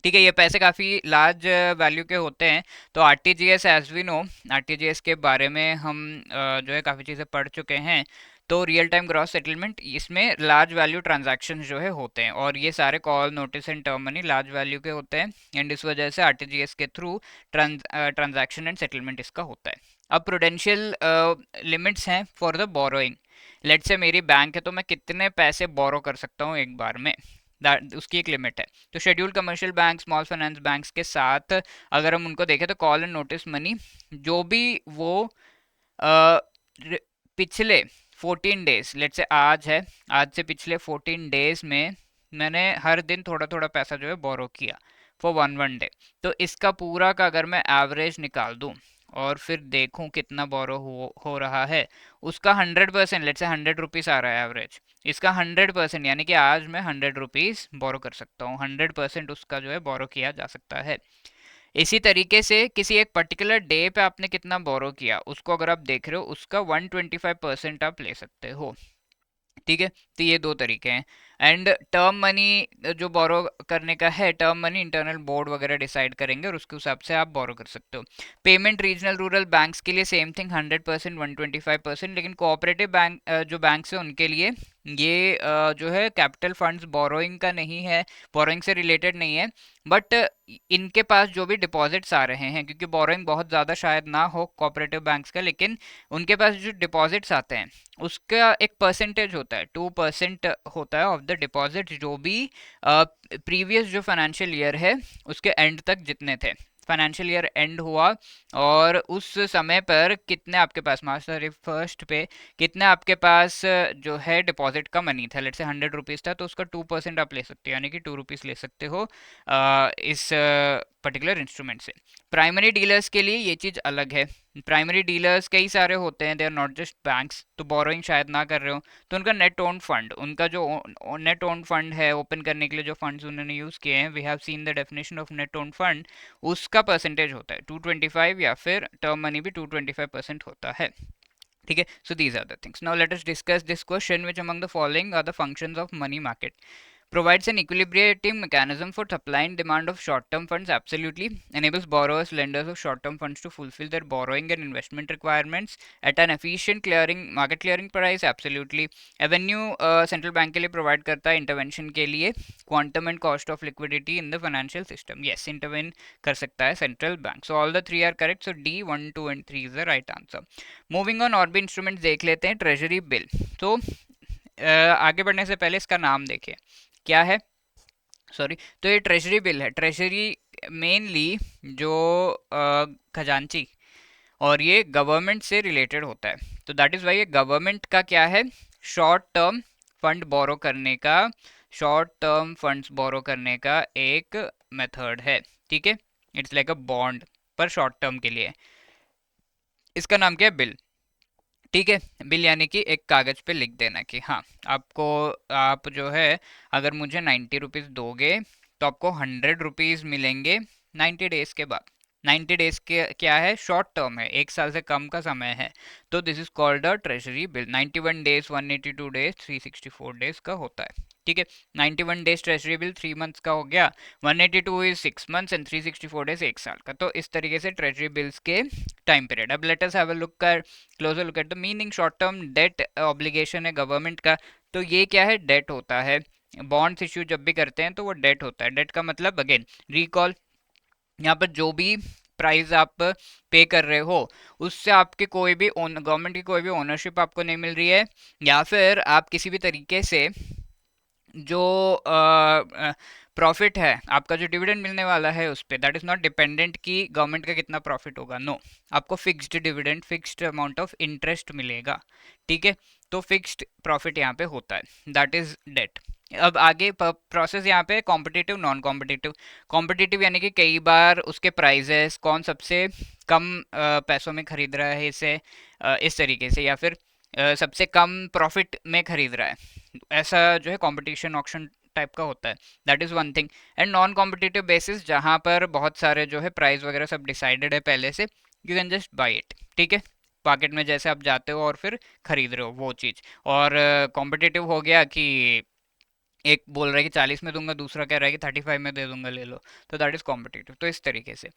ठीक है, ये पैसे काफ़ी लार्ज वैल्यू के होते हैं, तो RTGS as we know, RTGS के बारे में हम जो है काफ़ी चीज़ें पढ़ चुके हैं। तो रियल टाइम ग्रॉस सेटलमेंट, इसमें लार्ज वैल्यू ट्रांजैक्शन जो है होते हैं, और ये सारे call notice and term money large value के होते हैं, एंड इस वजह से आरटीजीएस के थ्रू ट्रांजैक्शन एंड सेटलमेंट इसका होता है। अब प्रूडेंशियल लिमिट्स हैं फॉर द बोरोइंग। लेट से मेरी बैंक है, तो मैं कितने पैसे बोरो कर सकता हूँ एक बार में, उसकी एक लिमिट है। तो scheduled commercial bank, small finance banks के साथ अगर हम उनको देखें, तो कॉल एंड नोटिस मनी जो भी वो अ, पिछले 14 डेज, लेट से आज है, आज से पिछले 14 डेज में मैंने हर दिन थोड़ा थोड़ा पैसा जो है बोरो किया फॉर वन डे, तो इसका पूरा का अगर मैं एवरेज निकाल दूं और फिर देखूं कितना बोरो हो रहा है, उसका 100%, लेट से 100 रुपीज़ आ रहा है एवरेज, इसका 100% यानी कि आज मैं 100 रुपीज़ बोरो कर सकता हूँ, 100% उसका जो है बोरो किया जा सकता है। इसी तरीके से किसी एक पर्टिकुलर डे पे आपने कितना बोरो किया, उसको अगर आप देख रहे हो, उसका 125% आप ले सकते हो। ठीक है, तो ये दो तरीके हैं। एंड टर्म मनी जो बोरो करने का है, टर्म मनी इंटरनल बोर्ड वगैरह डिसाइड करेंगे, और उसके हिसाब से आप बोरो कर सकते हो। पेमेंट रीजनल रूरल बैंक्स के लिए सेम थिंग, 100%, 125%, लेकिन कोऑपरेटिव बैंक जो बैंक्स है उनके लिए ये जो है कैपिटल फंड्स बोरोइंग का नहीं है, बोरोइंग से रिलेटेड नहीं है, बट इनके पास जो भी डिपॉजिट्स आ रहे हैं, क्योंकि बोरोइंग बहुत ज़्यादा शायद ना हो कोऑपरेटिव बैंक्स का, लेकिन उनके पास जो डिपॉजिट्स आते हैं उसका एक परसेंटेज होता है, 2% होता है ऑफ द डिपॉजिट, जो भी प्रीवियस जो फाइनेंशियल ईयर है उसके एंड तक जितने थे, फाइनेंशियल ईयर एंड हुआ और उस समय पर कितने आपके पास, मार्च 31 पे कितने आपके पास जो है डिपॉजिट का मनी था, लेट से 100 रुपीज़ था, तो उसका 2% आप ले सकते हो, यानी कि 2 रुपीज़ ले सकते हो इस पर्टिकुलर इंस्ट्रूमेंट से। प्राइमरी डीलर्स के लिए ये चीज़ अलग है, प्राइमरी डीलर्स कई सारे होते हैं, they are not just banks, तो बोरोइंग शायद ना कर रहे हो, तो उनका नेट ओन फंड, उनका जो नेट ओन फंड है ओपन करने के लिए जो फंड्स उन्होंने यूज़ किए हैं, we have seen the definition of net own fund, उसका परसेंटेज होता है 225, या फिर टर्म मनी भी 225% होता है। ठीक है, so these are the things. Now let us discuss this question, which among the following are the functions of money market? Provides an equilibrating mechanism for supply and demand of short-term funds, absolutely. Enables borrowers, lenders of short-term funds to fulfill their borrowing and investment requirements at an efficient market clearing price, absolutely. Avenue central bank के लिए provide करता है intervention के लिए quantum and cost of liquidity in the financial system. Yes, intervene कर सकता है central bank. So all the three are correct. So D, 1, 2 and 3 is the right answer. Moving on, और भी instruments देख लेते हैं. Treasury bill. तो आगे बढ़ने से पहले इसका नाम देखिए क्या है, सॉरी, तो ये ट्रेजरी बिल है। ट्रेजरी मेनली जो खजांची, और ये गवर्नमेंट से रिलेटेड होता है, तो दैट इज़ वाई ये गवर्नमेंट का क्या है, शॉर्ट टर्म फंड बोरो करने का, शॉर्ट टर्म फंड्स बोरो करने का एक मेथड है। ठीक है, इट्स लाइक अ बॉन्ड पर शॉर्ट टर्म के लिए, इसका नाम क्या है, बिल। ठीक है। बिल यानी कि एक कागज पे लिख देना कि हाँ आपको, आप जो है अगर मुझे 90 रुपीज़ दोगे तो आपको 100 रुपीज़ मिलेंगे 90 डेज के बाद। 90 डेज के क्या है, शॉर्ट टर्म है, 1 साल से कम का समय है। तो this is called a treasury bill. 91 days, 182 days, 364 days का होता है। ठीक है। 91 डेज ट्रेजरी बिल 3 मंथ्स का हो गया, 182 इज 6 मंथ्स एंड 364 डेज 1 साल का। तो इस तरीके से ट्रेजरी बिल्स के टाइम पीरियड। अब let us have a look कर closer look at the meaning. Short term debt obligation है गवर्नमेंट का। तो ये क्या है, डेट होता है। बॉन्ड्स इश्यू जब भी करते हैं तो वो डेट होता है। डेट का मतलब अगेन रिकॉल, यहाँ पर जो भी प्राइस आप पे कर रहे हो उससे आपके कोई भी गवर्नमेंट की कोई भी ओनरशिप आपको नहीं मिल रही है, या फिर आप किसी भी तरीके से जो प्रॉफिट है आपका, जो डिविडेंड मिलने वाला है उस पर, दैट इज नॉट डिपेंडेंट कि गवर्नमेंट का कितना प्रॉफिट होगा। नो, आपको fixed dividend, fixed amount of interest मिलेगा। ठीक है। तो फिक्स्ड प्रॉफिट यहाँ पे होता है, दैट इज डेट। अब आगे प्रोसेस यहाँ पे कॉम्पिटिटिव, नॉन कॉम्पिटिटिव। कॉम्पिटिटिव यानी कि कई बार उसके प्राइजेस, कौन सबसे कम पैसों में खरीद रहा है इसे, इस तरीके से, या फिर सबसे कम प्रॉफिट में खरीद रहा है, ऐसा जो है कंपटीशन ऑक्शन टाइप का होता है। That is one thing. And non competitive basis, जहाँ पर बहुत सारे जो है प्राइस वगैरह सब डिसाइडेड है पहले से, you can just by it. ठीक है। मार्केट में जैसे आप जाते हो और फिर खरीद रहे हो वो चीज़। और कॉम्पिटिटिव हो गया कि एक बोल रहा है कि 40 में दूंगा, दूसरा कह रहा है कि 35 में दे दूंगा, ले लो। तो दैट इज कॉम्पिटिटिव। तो इस तरीके से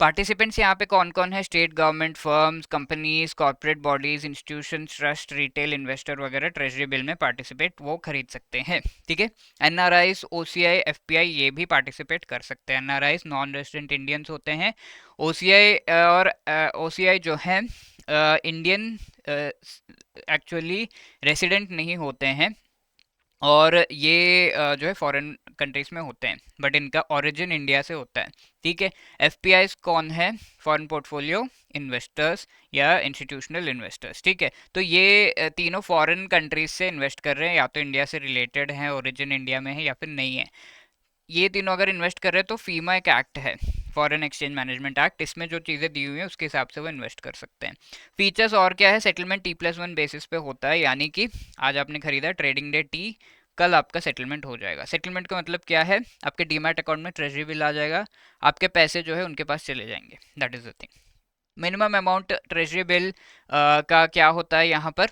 पार्टिसिपेंट्स यहाँ पे कौन कौन है, state government, firms, companies, corporate bodies, institutions, trust, retail investor वगैरह ट्रेजरी बिल में पार्टिसिपेट वो खरीद सकते हैं। ठीक है। एनआरआईज, ओसीआई, एफपीआई ये भी पार्टिसिपेट कर सकते हैं। एनआरआईज नॉन रेजिडेंट इंडियंस होते हैं। ओसीआई और ओसीआई जो है इंडियन एक्चुअली रेसिडेंट नहीं होते हैं, और ये जो है फॉरेन कंट्रीज में होते हैं, बट इनका ओरिजिन इंडिया से होता है। ठीक है। एफपीआईज कौन है, फॉरेन पोर्टफोलियो इन्वेस्टर्स या इंस्टीट्यूशनल इन्वेस्टर्स। ठीक है। तो ये तीनों फॉरेन कंट्रीज से इन्वेस्ट कर रहे हैं, या तो इंडिया से रिलेटेड हैं, ओरिजिन इंडिया में है, या फिर नहीं है। ये तीनों अगर इन्वेस्ट कर रहे हैं तो फीमा एक एक्ट है, फॉरेन एक्सचेंज मैनेजमेंट एक्ट, इसमें जो चीज़ें दी हुई हैं उसके हिसाब से वो इन्वेस्ट कर सकते हैं। फीचर्स और क्या है, सेटलमेंट T+1 बेसिस पे होता है, यानी कि आज आपने खरीदा, ट्रेडिंग डे T, कल आपका सेटलमेंट हो जाएगा। सेटलमेंट का मतलब क्या है, आपके डीमैट अकाउंट में ट्रेजरी बिल आ जाएगा, आपके पैसे जो है उनके पास चले जाएंगे। That is the thing. Minimum amount treasury bill का क्या होता है यहाँ पर,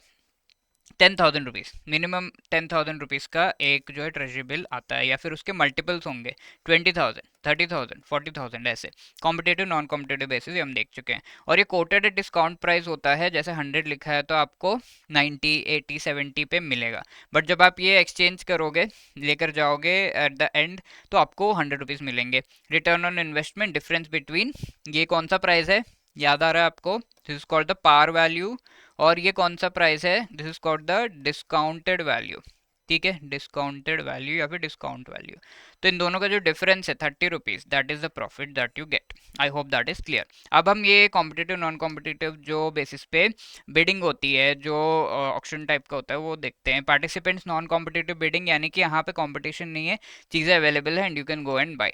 10,000 रुपीज़, मिनिमम 10,000 रुपीज़ का एक जो है ट्रेजरी बिल आता है, या फिर उसके मल्टीपल्स होंगे, 20,000, 30,000, 40,000 ऐसे। कॉम्पिटेटिव, नॉन कॉम्पिटेटिव बेसिस हम देख चुके हैं। और ये कोटेड डिस्काउंट प्राइस होता है, जैसे 100 लिखा है तो आपको 90, 80, 70 पे मिलेगा। बट जब आप ये एक्सचेंज करोगे, लेकर जाओगे एट द एंड, तो आपको 100 रुपीज़ मिलेंगे। Return on investment, difference between, ये कौन सा प्राइस है, याद आ रहा है आपको, this is called the par value, और ये कौन सा प्राइस है, this is called the discounted value. ठीक है। डिस्काउंटेड वैल्यू या फिर डिस्काउंट वैल्यू। तो इन दोनों का जो डिफरेंस है 30 rupees, that is the profit that you get. I hope that is clear. अब हम ये कॉम्पिटिटिव, नॉन कॉम्पिटिटिव जो बेसिस पे बिडिंग होती है, जो ऑक्शन टाइप का होता है, वो देखते हैं। पार्टिसिपेंट्स नॉन कॉम्पिटिटिव बिडिंग, यानी कि यहाँ पे कॉम्पिटिशन नहीं है, चीज़ें अवेलेबल है and you can go and buy.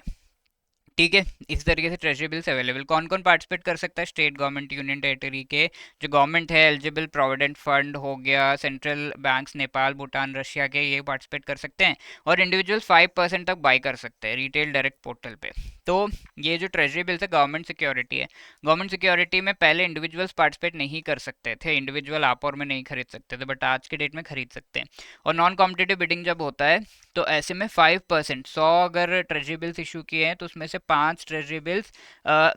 ठीक है। इस तरीके से ट्रेजरी बिल्स अवेलेबल। कौन कौन पार्टिसिपेट कर सकता है, स्टेट गवर्नमेंट, यूनियन टेरिटरी के जो गवर्नमेंट है, एलिजिबल प्रोविडेंट फंड हो गया, central banks, Nepal, Bhutan, Russia के, ये पार्टिसिपेट कर सकते हैं। और इंडिविजुअल 5% तक बाई कर सकते हैं रिटेल डायरेक्ट पोर्टल पे। तो ये जो ट्रेजरी बिल्स है गवर्नमेंट सिक्योरिटी है। गवर्नमेंट सिक्योरिटी में पहले इंडिविजुअल्स पार्टिसिपेट नहीं कर सकते थे, इंडिविजुअल आप और में नहीं खरीद सकते थे, बट आज के डेट में खरीद सकते हैं। और नॉन कॉम्पिटिटिव बिडिंग जब होता है तो ऐसे में 5%, 100 अगर ट्रेजरी बिल्स इशू किए हैं तो उसमें से 5 ट्रेजरी बिल्स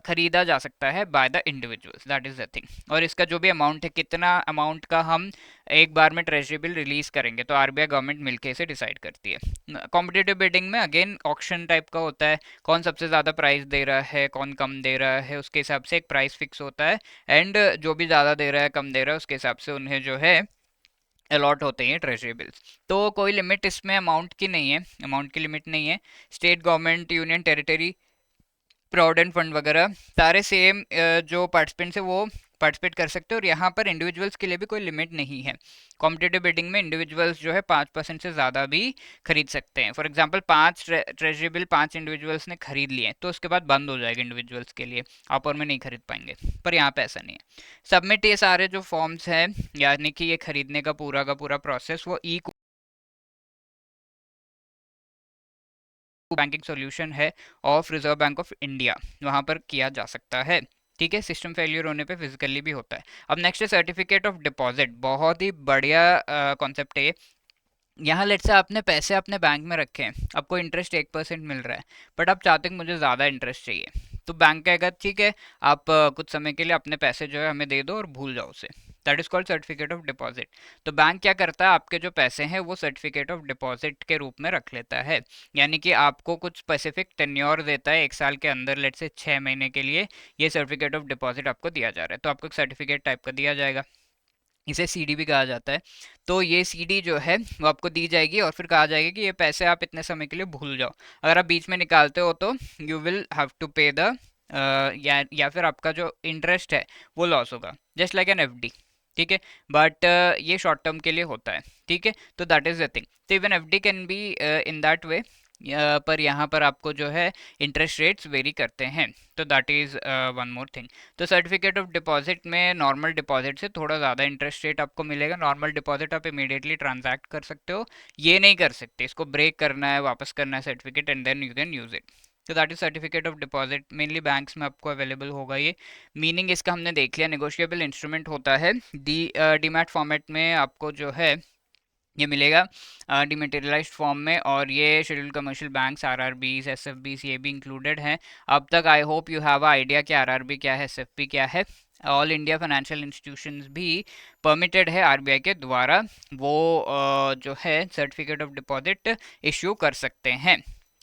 खरीदा जा सकता है by the individuals. That is the thing. और इसका जो भी अमाउंट है, कितना अमाउंट का हम एक बार में ट्रेजरी बिल रिलीज करेंगे, तो आरबीआई गवर्नमेंट मिलके इसे डिसाइड करती है। कॉम्पिटिटिव बिडिंग में अगेन ऑक्शन टाइप का होता है, कौन सबसे ज़्यादा प्राइस दे रहा है, कौन कम दे रहा है, उसके हिसाब से एक प्राइस फिक्स होता है। एंड जो भी ज़्यादा दे रहा है, कम दे रहा है, उसके हिसाब से उन्हें जो है अलॉट होते हैं ट्रेजरी बिल्स। तो कोई लिमिट इसमें अमाउंट की नहीं है, अमाउंट की लिमिट नहीं है। State government, union territory, provident fund वगैरह सारे सेम जो पार्टिसिपेंट्स है वो पार्टिसिपेट कर सकते हो। और यहाँ पर इंडिविजुअल्स के लिए भी कोई लिमिट नहीं है। कॉम्पिटेटिव बिडिंग में इंडिविजुअल्स जो है 5% से ज़्यादा भी खरीद सकते हैं। For example 5 treasury bill 5 individuals ने खरीद लिए तो उसके बाद बंद हो जाएगा इंडिविजुअल्स के लिए, आप और में नहीं खरीद पाएंगे। पर यहाँ पे ऐसा नहीं है। सबमिट ये सारे जो फॉर्म्स हैं, यानी कि ये खरीदने का पूरा प्रोसेस वो ई बैंकिंग सॉल्यूशन है of reserve bank of India, वहां पर किया जा सकता है। ठीक है, सिस्टम फेलियर होने पे फिजिकली भी होता है। अब नेक्स्ट है सर्टिफिकेट ऑफ डिपॉजिट, बहुत ही बढ़िया कॉन्सेप्ट है ये। यहाँ लेट से आपने पैसे अपने बैंक में रखे हैं, आपको इंटरेस्ट 1% मिल रहा है, बट आप चाहते हैं कि मुझे ज़्यादा इंटरेस्ट चाहिए, तो बैंक कहेगा ठीक है, आप कुछ समय के लिए अपने पैसे जो है हमें दे दो और भूल जाओ उसे। That is called certificate of deposit. तो बैंक क्या करता है, आपके जो पैसे हैं वो सर्टिफिकेट ऑफ डिपॉजिट के रूप में रख लेता है, यानी कि आपको कुछ स्पेसिफिक टेन्योर देता है, 1 साल के अंदर लेट से 6 महीने के लिए ये सर्टिफिकेट ऑफ डिपॉजिट आपको दिया जा रहा है, तो आपको एक सर्टिफिकेट टाइप का दिया जाएगा। इसे सीडी भी कहा जाता है। तो ये सीडी जो है वो आपको दी जाएगी और फिर कहा जाएगा कि ये पैसे आप इतने समय के लिए भूल जाओ। अगर आप बीच में निकालते हो तो यू विल हैव टू पे द या फिर आपका जो इंटरेस्ट है वो लॉस होगा, जस्ट लाइक एन एफडी। ठीक है, बट ये शॉर्ट टर्म के लिए होता है। ठीक है, तो दैट इज द थिंग। तो even FD can be in that way, पर यहाँ पर आपको जो है इंटरेस्ट रेट्स वेरी करते हैं। तो that is one more thing. तो सर्टिफिकेट ऑफ डिपॉजिट में नॉर्मल डिपॉजिट से थोड़ा ज़्यादा इंटरेस्ट रेट आपको मिलेगा। नॉर्मल डिपॉजिट आप इमीडिएटली ट्रांजैक्ट कर सकते हो, ये नहीं कर सकते, इसको ब्रेक करना है, वापस करना है certificate and then you can use it. तो that is certificate of deposit, mainly banks में आपको अवेलेबल होगा ये। मीनिंग इसका हमने देख लिया, नेगोशिएबल इंस्ट्रूमेंट होता है। डीमैट फॉर्मेट में आपको जो है ये मिलेगा डिमेटेरियलाइज्ड फॉर्म में, और ये scheduled commercial banks, RRBs, SFBs ये भी इंक्लूडेड हैं। अब तक आई होप यू हैव आइडिया कि आरआरबी क्या है, एसएफबी क्या है। ऑल इंडिया फाइनेंशियल इंस्टीट्यूशंस भी परमिटेड है आरबीआई के द्वारा, वो जो है सर्टिफिकेट ऑफ डिपॉजिट इश्यू कर सकते हैं।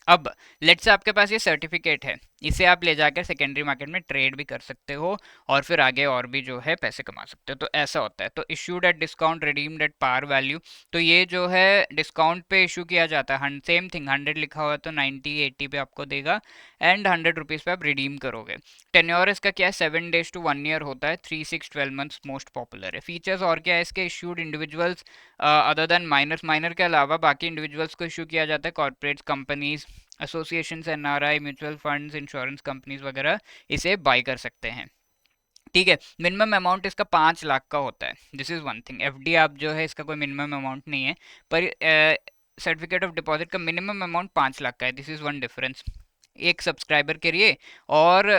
अब लेट्स से आपके पास ये सर्टिफिकेट है, इसे आप ले जाकर सेकेंडरी मार्केट में ट्रेड भी कर सकते हो और फिर आगे और भी जो है पैसे कमा सकते हो। तो ऐसा होता है। तो issued at discount, redeemed at par value. तो ये जो है डिस्काउंट पे इशू किया जाता है, सेम थिंग 100 लिखा हुआ है तो 90-80 पे आपको देगा एंड 100 रुपीज़ पे आप रिडीम करोगे। टेन्योर इसका क्या है, 7 days to 1 year होता है। 3, 6, 12 मंथ्स मोस्ट पॉपुलर है। फीचर्स और क्या है इसके, issued individuals other than minor के अलावा बाकी इंडिविजुअल्स को इशू किया जाता है। Corporates, companies, associations, NRI, mutual funds, insurance companies वगैरह इसे बाई कर सकते हैं। ठीक है, मिनिमम अमाउंट इसका 5 लाख का होता है। This is one thing. FD आप जो है इसका कोई मिनिमम अमाउंट नहीं है, पर सर्टिफिकेट ऑफ डिपॉजिट का मिनिमम अमाउंट 5 लाख का है। दिस इज वन डिफरेंस एक सब्सक्राइबर के लिए। और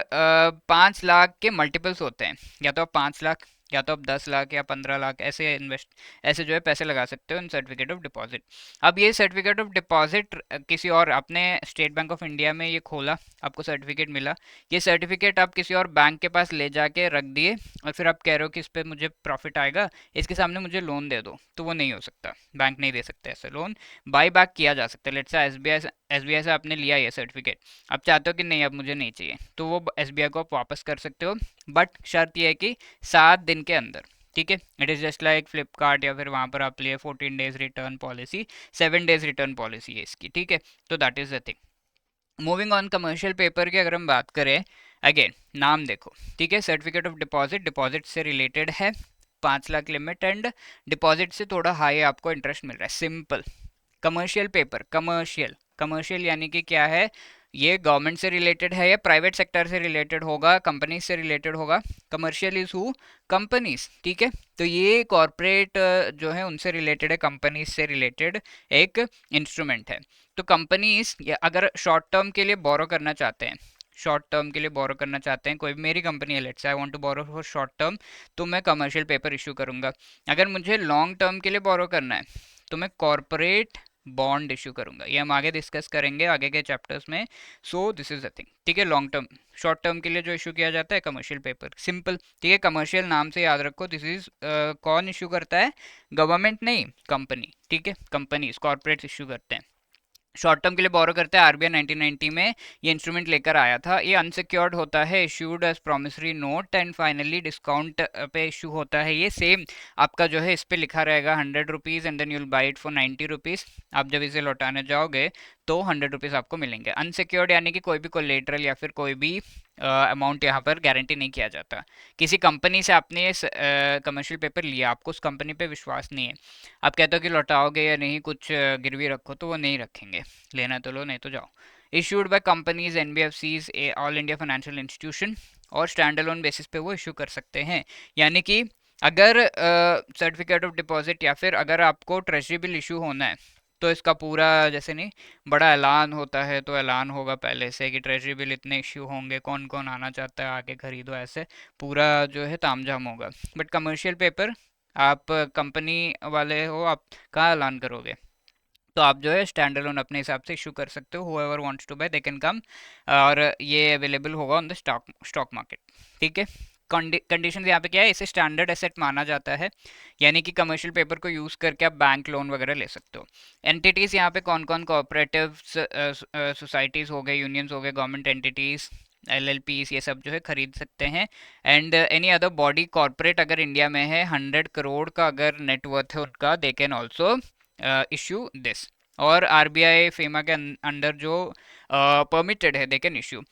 5 लाख के मल्टीपल्स होते हैं, या तो आप 5 लाख, या तो आप 10 लाख या 15 लाख ऐसे इन्वेस्ट, ऐसे जो है पैसे लगा सकते हो इन सर्टिफिकेट ऑफ डिपॉजिट। अब ये सर्टिफिकेट ऑफ डिपॉजिट किसी और, आपने स्टेट बैंक ऑफ इंडिया में ये खोला, आपको सर्टिफिकेट मिला, ये सर्टिफिकेट आप किसी और बैंक के पास ले जाके रख दिए और फिर आप कह रहे हो कि इस पर मुझे प्रॉफिट आएगा, इसके सामने मुझे लोन दे दो, तो वो नहीं हो सकता, बैंक नहीं दे सकते ऐसे लोन। बाई बैक किया जा सकता है। लेट्स से एसबीआई से आपने लिया ये सर्टिफिकेट, आप चाहते हो कि नहीं अब मुझे नहीं चाहिए, तो वो एसबीआई को आप वापस कर सकते हो, बट शर्त यह है कि 7 दिन के अंदर। ठीक है, it is just like Flipkart या फिर वहाँ पर आप लिए 14 days return policy, 7 days return policy है इसकी। ठीक है, तो that is the thing. Moving on, commercial paper की अगर हम बात करें, अगेन नाम देखो। ठीक है, सर्टिफिकेट ऑफ डिपॉजिट, डिपॉजिट से रिलेटेड है, 5 लाख लिमिट एंड डिपॉजिट से थोड़ा हाई आपको इंटरेस्ट मिल रहा है, simple. Commercial paper, commercial, commercial यानी कि क्या है, ये गवर्नमेंट से रिलेटेड है या प्राइवेट सेक्टर से रिलेटेड होगा, कंपनीज से रिलेटेड होगा। Commercial is who, companies. ठीक है, तो ये कॉरपोरेट जो है उनसे रिलेटेड है, कंपनीज से रिलेटेड एक इंस्ट्रूमेंट है। तो कंपनीज अगर शॉर्ट टर्म के लिए बोरो करना चाहते हैं, शॉर्ट टर्म के लिए बोरो करना चाहते हैं, कोई भी मेरी कंपनी है, let's say I want to borrow for short term, तो मैं कमर्शियल पेपर इशू करूंगा। अगर मुझे लॉन्ग टर्म के लिए बोरो करना है तो मैं कॉरपोरेट बॉन्ड इशू करूंगा, ये हम आगे डिस्कस करेंगे आगे के चैप्टर्स में। So this is the thing. ठीक है, लॉन्ग टर्म, शॉर्ट टर्म के लिए जो इशू किया जाता है कमर्शियल पेपर, सिंपल। ठीक है, कमर्शियल नाम से याद रखो, दिस इज कौन इशू करता है, गवर्नमेंट नहीं, कंपनी। ठीक है, कंपनीज, कॉर्पोरेट्स इशू करते हैं। शॉर्ट टर्म के लिए बोरो करते हैं। आरबीआई 1990 में ये इंस्ट्रूमेंट लेकर आया था। ये अनसिक्योर्ड होता है, issued as promissory note and finally discount पे इशू होता है। ये सेम आपका जो है इस पे लिखा रहेगा 100 rupees and then you'll buy it for 90 rupees. आप जब इसे लौटाने जाओगे तो 100 रुपीज़ आपको मिलेंगे। अनसिक्योर्ड यानी कि कोई भी कोलेटरल या फिर कोई भी अमाउंट यहाँ पर गारंटी नहीं किया जाता। किसी कंपनी से आपने ये कमर्शियल पेपर लिया, आपको उस कंपनी पे विश्वास नहीं है, आप कहते हो कि लौटाओगे या नहीं, कुछ गिरवी रखो, तो वो नहीं रखेंगे। लेना तो लो, नहीं तो जाओ। Issued by companies, NBFCs, all India financial institution, और स्टैंड अलोन बेसिस पे वो इशू कर सकते हैं। यानी कि अगर सर्टिफिकेट ऑफ डिपॉजिट या फिर अगर आपको ट्रेजरी बिल इशू होना है, तो इसका पूरा, जैसे नहीं बड़ा ऐलान होता है तो ऐलान होगा पहले से कि ट्रेजरी बिल इतने इश्यू होंगे, कौन कौन आना चाहता है आके खरीदो, ऐसे पूरा जो है तामझाम होगा। बट कमर्शियल पेपर, आप कंपनी वाले हो, आप कहाँ ऐलान करोगे? तो आप जो है स्टैंड अलोन अपने हिसाब से इशू कर सकते हो। Whoever wants to buy they can come, और ये अवेलेबल होगा ऑन द स्टॉक मार्केट। ठीक है। कंडीशन यहाँ पे क्या है, इसे स्टैंडर्ड एसेट माना जाता है, यानी कि कमर्शियल पेपर को यूज़ करके आप बैंक लोन वगैरह ले सकते हो। एंटिटीज़ यहाँ पे कौन कौन, कोऑपरेटिव सोसाइटीज़ हो गए, यूनियंस हो गए, गवर्नमेंट एंटिटीज़, एलएलपीस, ये सब जो है खरीद सकते हैं। And any other body corporate अगर इंडिया में है, 100 करोड़ का अगर नेटवर्थ है उनका, they can also issue this. और आरबीआई फेमा के अंडर जो परमिटेड है, they can issue.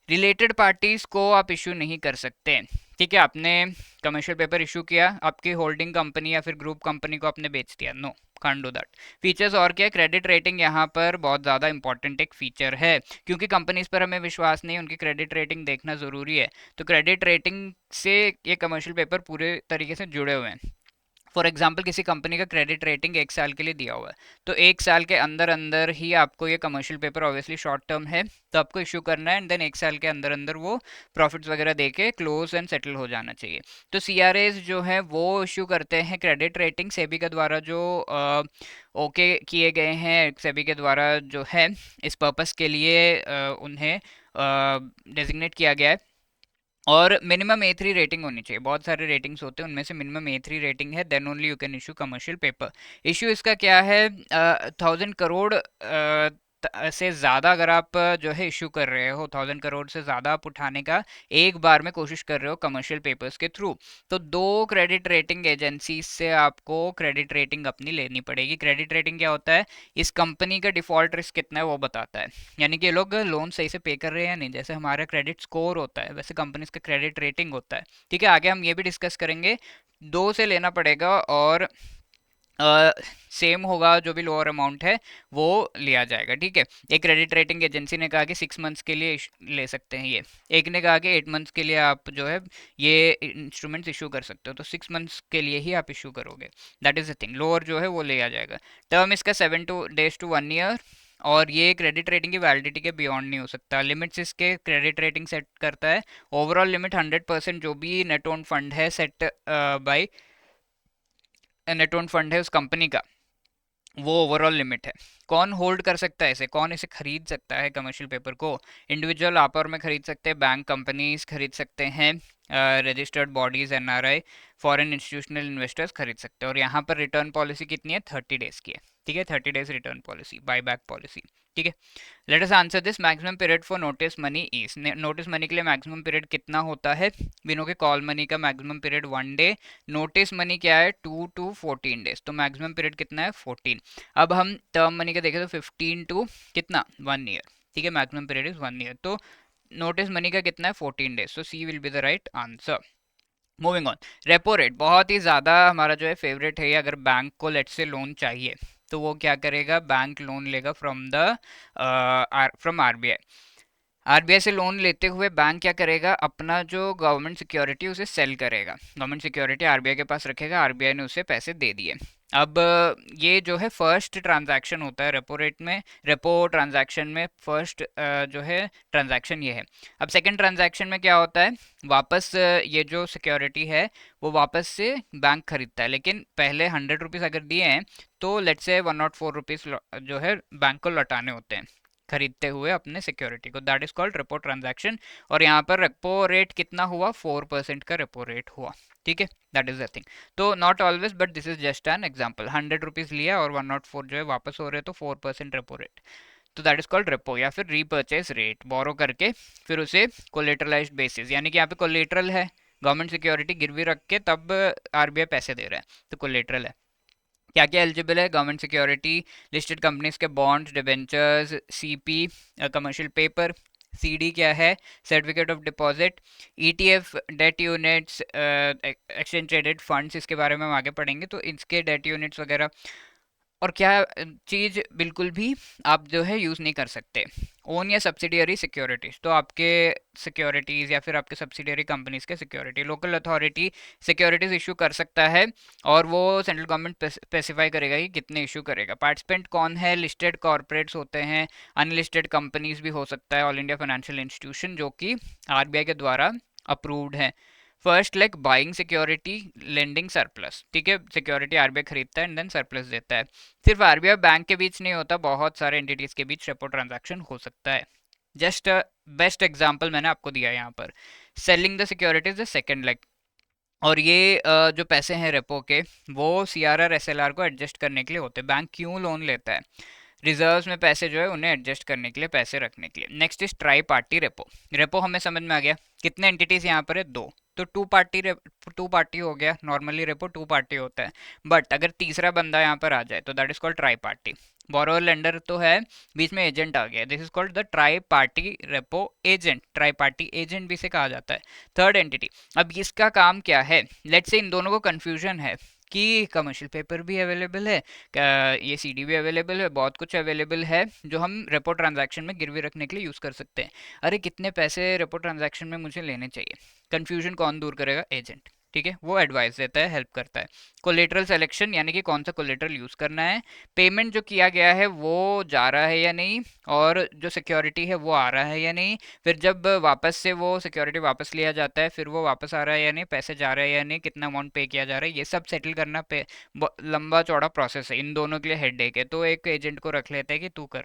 Related parties को आप इशू नहीं कर सकते। ठीक है, आपने कमर्शियल पेपर इशू किया, आपकी होल्डिंग कंपनी या फिर ग्रुप कंपनी को आपने बेच दिया, no, can't do that. Features और क्या, क्रेडिट रेटिंग यहाँ पर बहुत ज़्यादा इंपॉर्टेंट एक फीचर है, क्योंकि कंपनीज पर हमें विश्वास नहीं, उनकी क्रेडिट रेटिंग देखना ज़रूरी है। तो क्रेडिट रेटिंग से ये कमर्शियल पेपर पूरे तरीके से जुड़े हुए हैं। फॉर एग्जाम्पल, किसी कंपनी का क्रेडिट रेटिंग 1 साल के लिए दिया हुआ है, तो 1 साल के अंदर अंदर ही आपको ये commercial paper, obviously short term है तो आपको इशू करना है, एंड देन 1 साल के अंदर अंदर वो प्रॉफिट्स वगैरह देके क्लोज एंड सेटल हो जाना चाहिए। तो सीआरएस जो है वो इशू करते हैं क्रेडिट रेटिंग, सेबी के द्वारा जो ओके किए गए हैं, सेबी के द्वारा जो है इस पर्पस के लिए उन्हें डेजिग्नेट किया गया है। और मिनिमम A3 रेटिंग होनी चाहिए। बहुत सारे रेटिंग्स होते हैं, उनमें से मिनिमम A3 रेटिंग है, then only you can issue commercial paper. Issue इसका क्या है, 1000 करोड़ से ज़्यादा अगर आप जो है इशू कर रहे हो, 1000 करोड़ से ज़्यादा आप उठाने का एक बार में कोशिश कर रहे हो कमर्शियल पेपर्स के थ्रू, तो 2 क्रेडिट रेटिंग एजेंसी से आपको क्रेडिट रेटिंग अपनी लेनी पड़ेगी। क्रेडिट रेटिंग क्या होता है, इस कंपनी का डिफॉल्ट रिस्क कितना है वो बताता है, यानी कि ये लोग लोन सही से पे कर रहे हैं या नहीं। जैसे हमारा क्रेडिट स्कोर होता है, वैसे कंपनीज का क्रेडिट रेटिंग होता है। ठीक है, आगे हम ये भी डिस्कस करेंगे। 2 से लेना पड़ेगा, और सेम होगा, जो भी लोअर अमाउंट है वो लिया जाएगा। ठीक है, एक क्रेडिट रेटिंग एजेंसी ने कहा कि 6 मंथ्स के लिए ले सकते हैं ये, एक ने कहा कि 8 मंथ्स के लिए आप जो है ये इंस्ट्रूमेंट्स इशू कर सकते हो, तो 6 मंथ्स के लिए ही आप इशू करोगे। That is the thing, lower जो है वो ले आ जाएगा। टर्म इसका 7 to 1 ईयर, और ये क्रेडिट रेटिंग की वैलिडिटी के बियॉन्ड नहीं हो सकता। लिमिट्स इसके क्रेडिट रेटिंग सेट करता है, ओवरऑल लिमिट 100% जो भी नेट ओन फंड है set by net own fund है उस कंपनी का, वो ओवरऑल लिमिट है। कौन होल्ड कर सकता है इसे, कौन इसे खरीद सकता है कमर्शियल पेपर को? इंडिविजुअल आप और मैं खरीद सकते हैं, बैंक कंपनीज खरीद सकते हैं, registered bodies, NRI, foreign institutional investors खरीद सकते हैं। और यहाँ पर रिटर्न पॉलिसी कितनी है, 30 डेज की है। ठीक है, 30 days return policy, buy back policy. ठीक है, let us answer this. Maximum period for notice money is, notice money के लिए मैक्सिमम पीरियड कितना होता है? विनो के कॉल मनी का maximum period 1 day, notice money क्या है 2 to 14 डेज, तो मैक्सिमम पीरियड कितना है 14। अब हम टर्म मनी का देखें तो 15 टू कितना 1 ईयर। ठीक है, मैक्सिमम पीरियड इज 1 ईयर, तो नोटिस मनी का कितना है 14 days, so C will be the right answer. Moving on, repo rate बहुत ही ज़्यादा हमारा जो है फेवरेट है। अगर बैंक को लेट से लोन चाहिए तो वो क्या करेगा, बैंक लोन लेगा फ्रॉम आरबीआई। आरबीआई से लोन लेते हुए बैंक क्या करेगा, अपना जो गवर्नमेंट सिक्योरिटी उसे सेल करेगा, गवर्नमेंट सिक्योरिटी आरबीआई के पास रखेगा, आरबीआई ने उसे पैसे दे दिए। अब ये जो है फर्स्ट ट्रांजैक्शन होता है रेपो रेट में, रेपो ट्रांजैक्शन में फर्स्ट जो है ट्रांजैक्शन ये है। अब सेकंड ट्रांजैक्शन में क्या होता है, वापस ये जो सिक्योरिटी है वो वापस से बैंक खरीदता है, लेकिन पहले 100 रुपीज़ अगर दिए हैं तो लेट से 104 रुपीज़ जो है बैंक को लौटाने होते हैं खरीदते हुए अपने सिक्योरिटी को, that is called repo transaction. और यहाँ पर रेपो रेट कितना हुआ, 4% का रेपो रेट हुआ। ठीक है, दैट इज द थिंग। तो not always, but this is just an example. 100 rupees लिया और 104 जो है वापस हो रहे, तो 4% रेपो रेट, तो दैट इज कॉल्ड रेपो या फिर रीपर्चेज रेट। बोरो करके फिर उसे कोलेटरलाइज्ड बेसिस, यानी कि यहाँ पे कोलेटरल है, गवर्नमेंट सिक्योरिटी गिरवी रख के तब आरबीआई पैसे दे रहा है, तो कोलेटरल है। क्या क्या एलिजिबल है, गवर्नमेंट सिक्योरिटी, लिस्टेड कंपनीज के bonds, debentures, CP, commercial paper, CD क्या है, certificate of deposit, ETF, debt units, exchange traded funds, इसके बारे में हम आगे पढ़ेंगे, तो इसके डेट यूनिट्स वगैरह। और क्या चीज़ बिल्कुल भी आप जो है यूज़ नहीं कर सकते, ओन या सब्सिडियरी सिक्योरिटीज, तो आपके सिक्योरिटीज़ या फिर आपके सब्सिडियरी कंपनीज के security local authority securities issue कर सकता है, और वो सेंट्रल गवर्नमेंट स्पेसिफाई करेगा कि कितने इशू करेगा। पार्टिसिपेंट कौन है, लिस्टेड कॉर्पोरेट्स होते हैं, अनलिस्टेड कंपनीज भी हो सकता है, ऑल इंडिया फाइनेंशियल इंस्टीट्यूशन जो कि आरबीआई के द्वारा अप्रूव्ड है। First like buying security, lending surplus, ठीक है, सिक्योरिटी आरबीआई खरीदता है एंड देन सरप्लस देता है। सिर्फ आरबीआई बैंक के बीच नहीं होता, बहुत सारे एंटिटीज के बीच रेपो ट्रांजैक्शन हो सकता है। जस्ट बेस्ट एग्जांपल मैंने आपको दिया यहाँ पर। Selling the securities the second leg, और ये जो पैसे हैं रेपो के, वो सीआरआर एसएलआर को एडजस्ट करने के लिए होते हैं। बैंक क्यों लोन लेता है, रिजर्व्स में पैसे जो है उन्हें एडजस्ट करने के लिए, पैसे रखने के लिए। Next is try party repo. Repo हमें समझ में आ गया, कितने एंटिटीज यहाँ पर है, दो, तो टू पार्टी हो गया। नॉर्मली रेपो टू पार्टी होता है, बट अगर तीसरा बंदा यहाँ पर आ जाए तो that is called try party. Borrower lender तो है, बीच में एजेंट आ गया, this is called the try party repo agent, try party agent भी से कहा जाता है। थर्ड एंटिटी, अब इसका काम क्या है, लेट्स से इन दोनों को कंफ्यूजन है कि कमर्शियल पेपर भी अवेलेबल है, ये सीडी भी अवेलेबल है, बहुत कुछ अवेलेबल है जो हम रेपो ट्रांजैक्शन में गिरवी रखने के लिए यूज़ कर सकते हैं। अरे कितने पैसे रेपो ट्रांजैक्शन में मुझे लेने चाहिए, कन्फ्यूजन कौन दूर करेगा, एजेंट, ठीक है, वो एडवाइस देता है, हेल्प करता है। कोलेटरल सिलेक्शन, यानी कि कौन सा कोलेटरल यूज़ करना है, पेमेंट जो किया गया है वो जा रहा है या नहीं, और जो सिक्योरिटी है वो आ रहा है या नहीं, फिर जब वापस से वो सिक्योरिटी वापस लिया जाता है फिर वो वापस आ रहा है या नहीं, पैसे जा रहे हैं या नहीं, कितना अमाउंट पे किया जा रहा है, ये सब सेटल करना पे लंबा चौड़ा प्रोसेस है, इन दोनों के लिए हेडेक है, तो एक एजेंट को रख लेते हैं कि तू कर।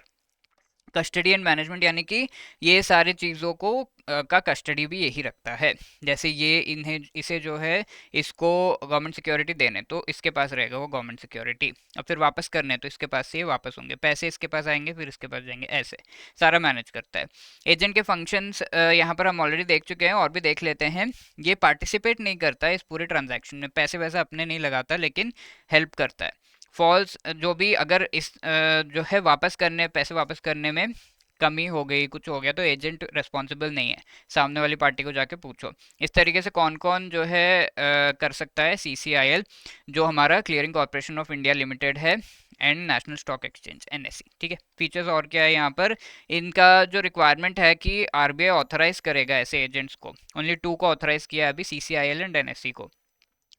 कस्टडी एंड मैनेजमेंट, यानी कि ये सारी चीज़ों को का कस्टडी भी यही रखता है। जैसे ये इन्हें इसे जो है इसको गवर्नमेंट सिक्योरिटी देने तो इसके पास रहेगा वो गवर्नमेंट सिक्योरिटी, अब फिर वापस करने तो इसके पास से ये वापस होंगे, पैसे इसके पास आएंगे फिर इसके पास जाएंगे, ऐसे सारा मैनेज करता है। एजेंट के फंक्शंस यहाँ पर हम ऑलरेडी देख चुके हैं, और भी देख लेते हैं। ये पार्टिसिपेट नहीं करता है इस पूरे ट्रांजैक्शन में, पैसे वैसे अपने नहीं लगाता, लेकिन हेल्प करता है। फॉल्स, जो भी अगर इस जो है वापस करने, पैसे वापस करने में कमी हो गई, कुछ हो गया, तो एजेंट रिस्पॉन्सिबल नहीं है, सामने वाली पार्टी को जाके पूछो। इस तरीके से कौन कौन जो है कर सकता है, सीसीआईएल जो हमारा clearing corporation of India limited है, and national stock exchange NSC, ठीक है। फीचर्स और क्या है यहाँ पर, इनका जो रिक्वायरमेंट है कि आरबीआई ऑथराइज करेगा ऐसे एजेंट्स को, ओनली टू को ऑथराइज किया है अभी, सीसीआईएल एंड एनएससी को,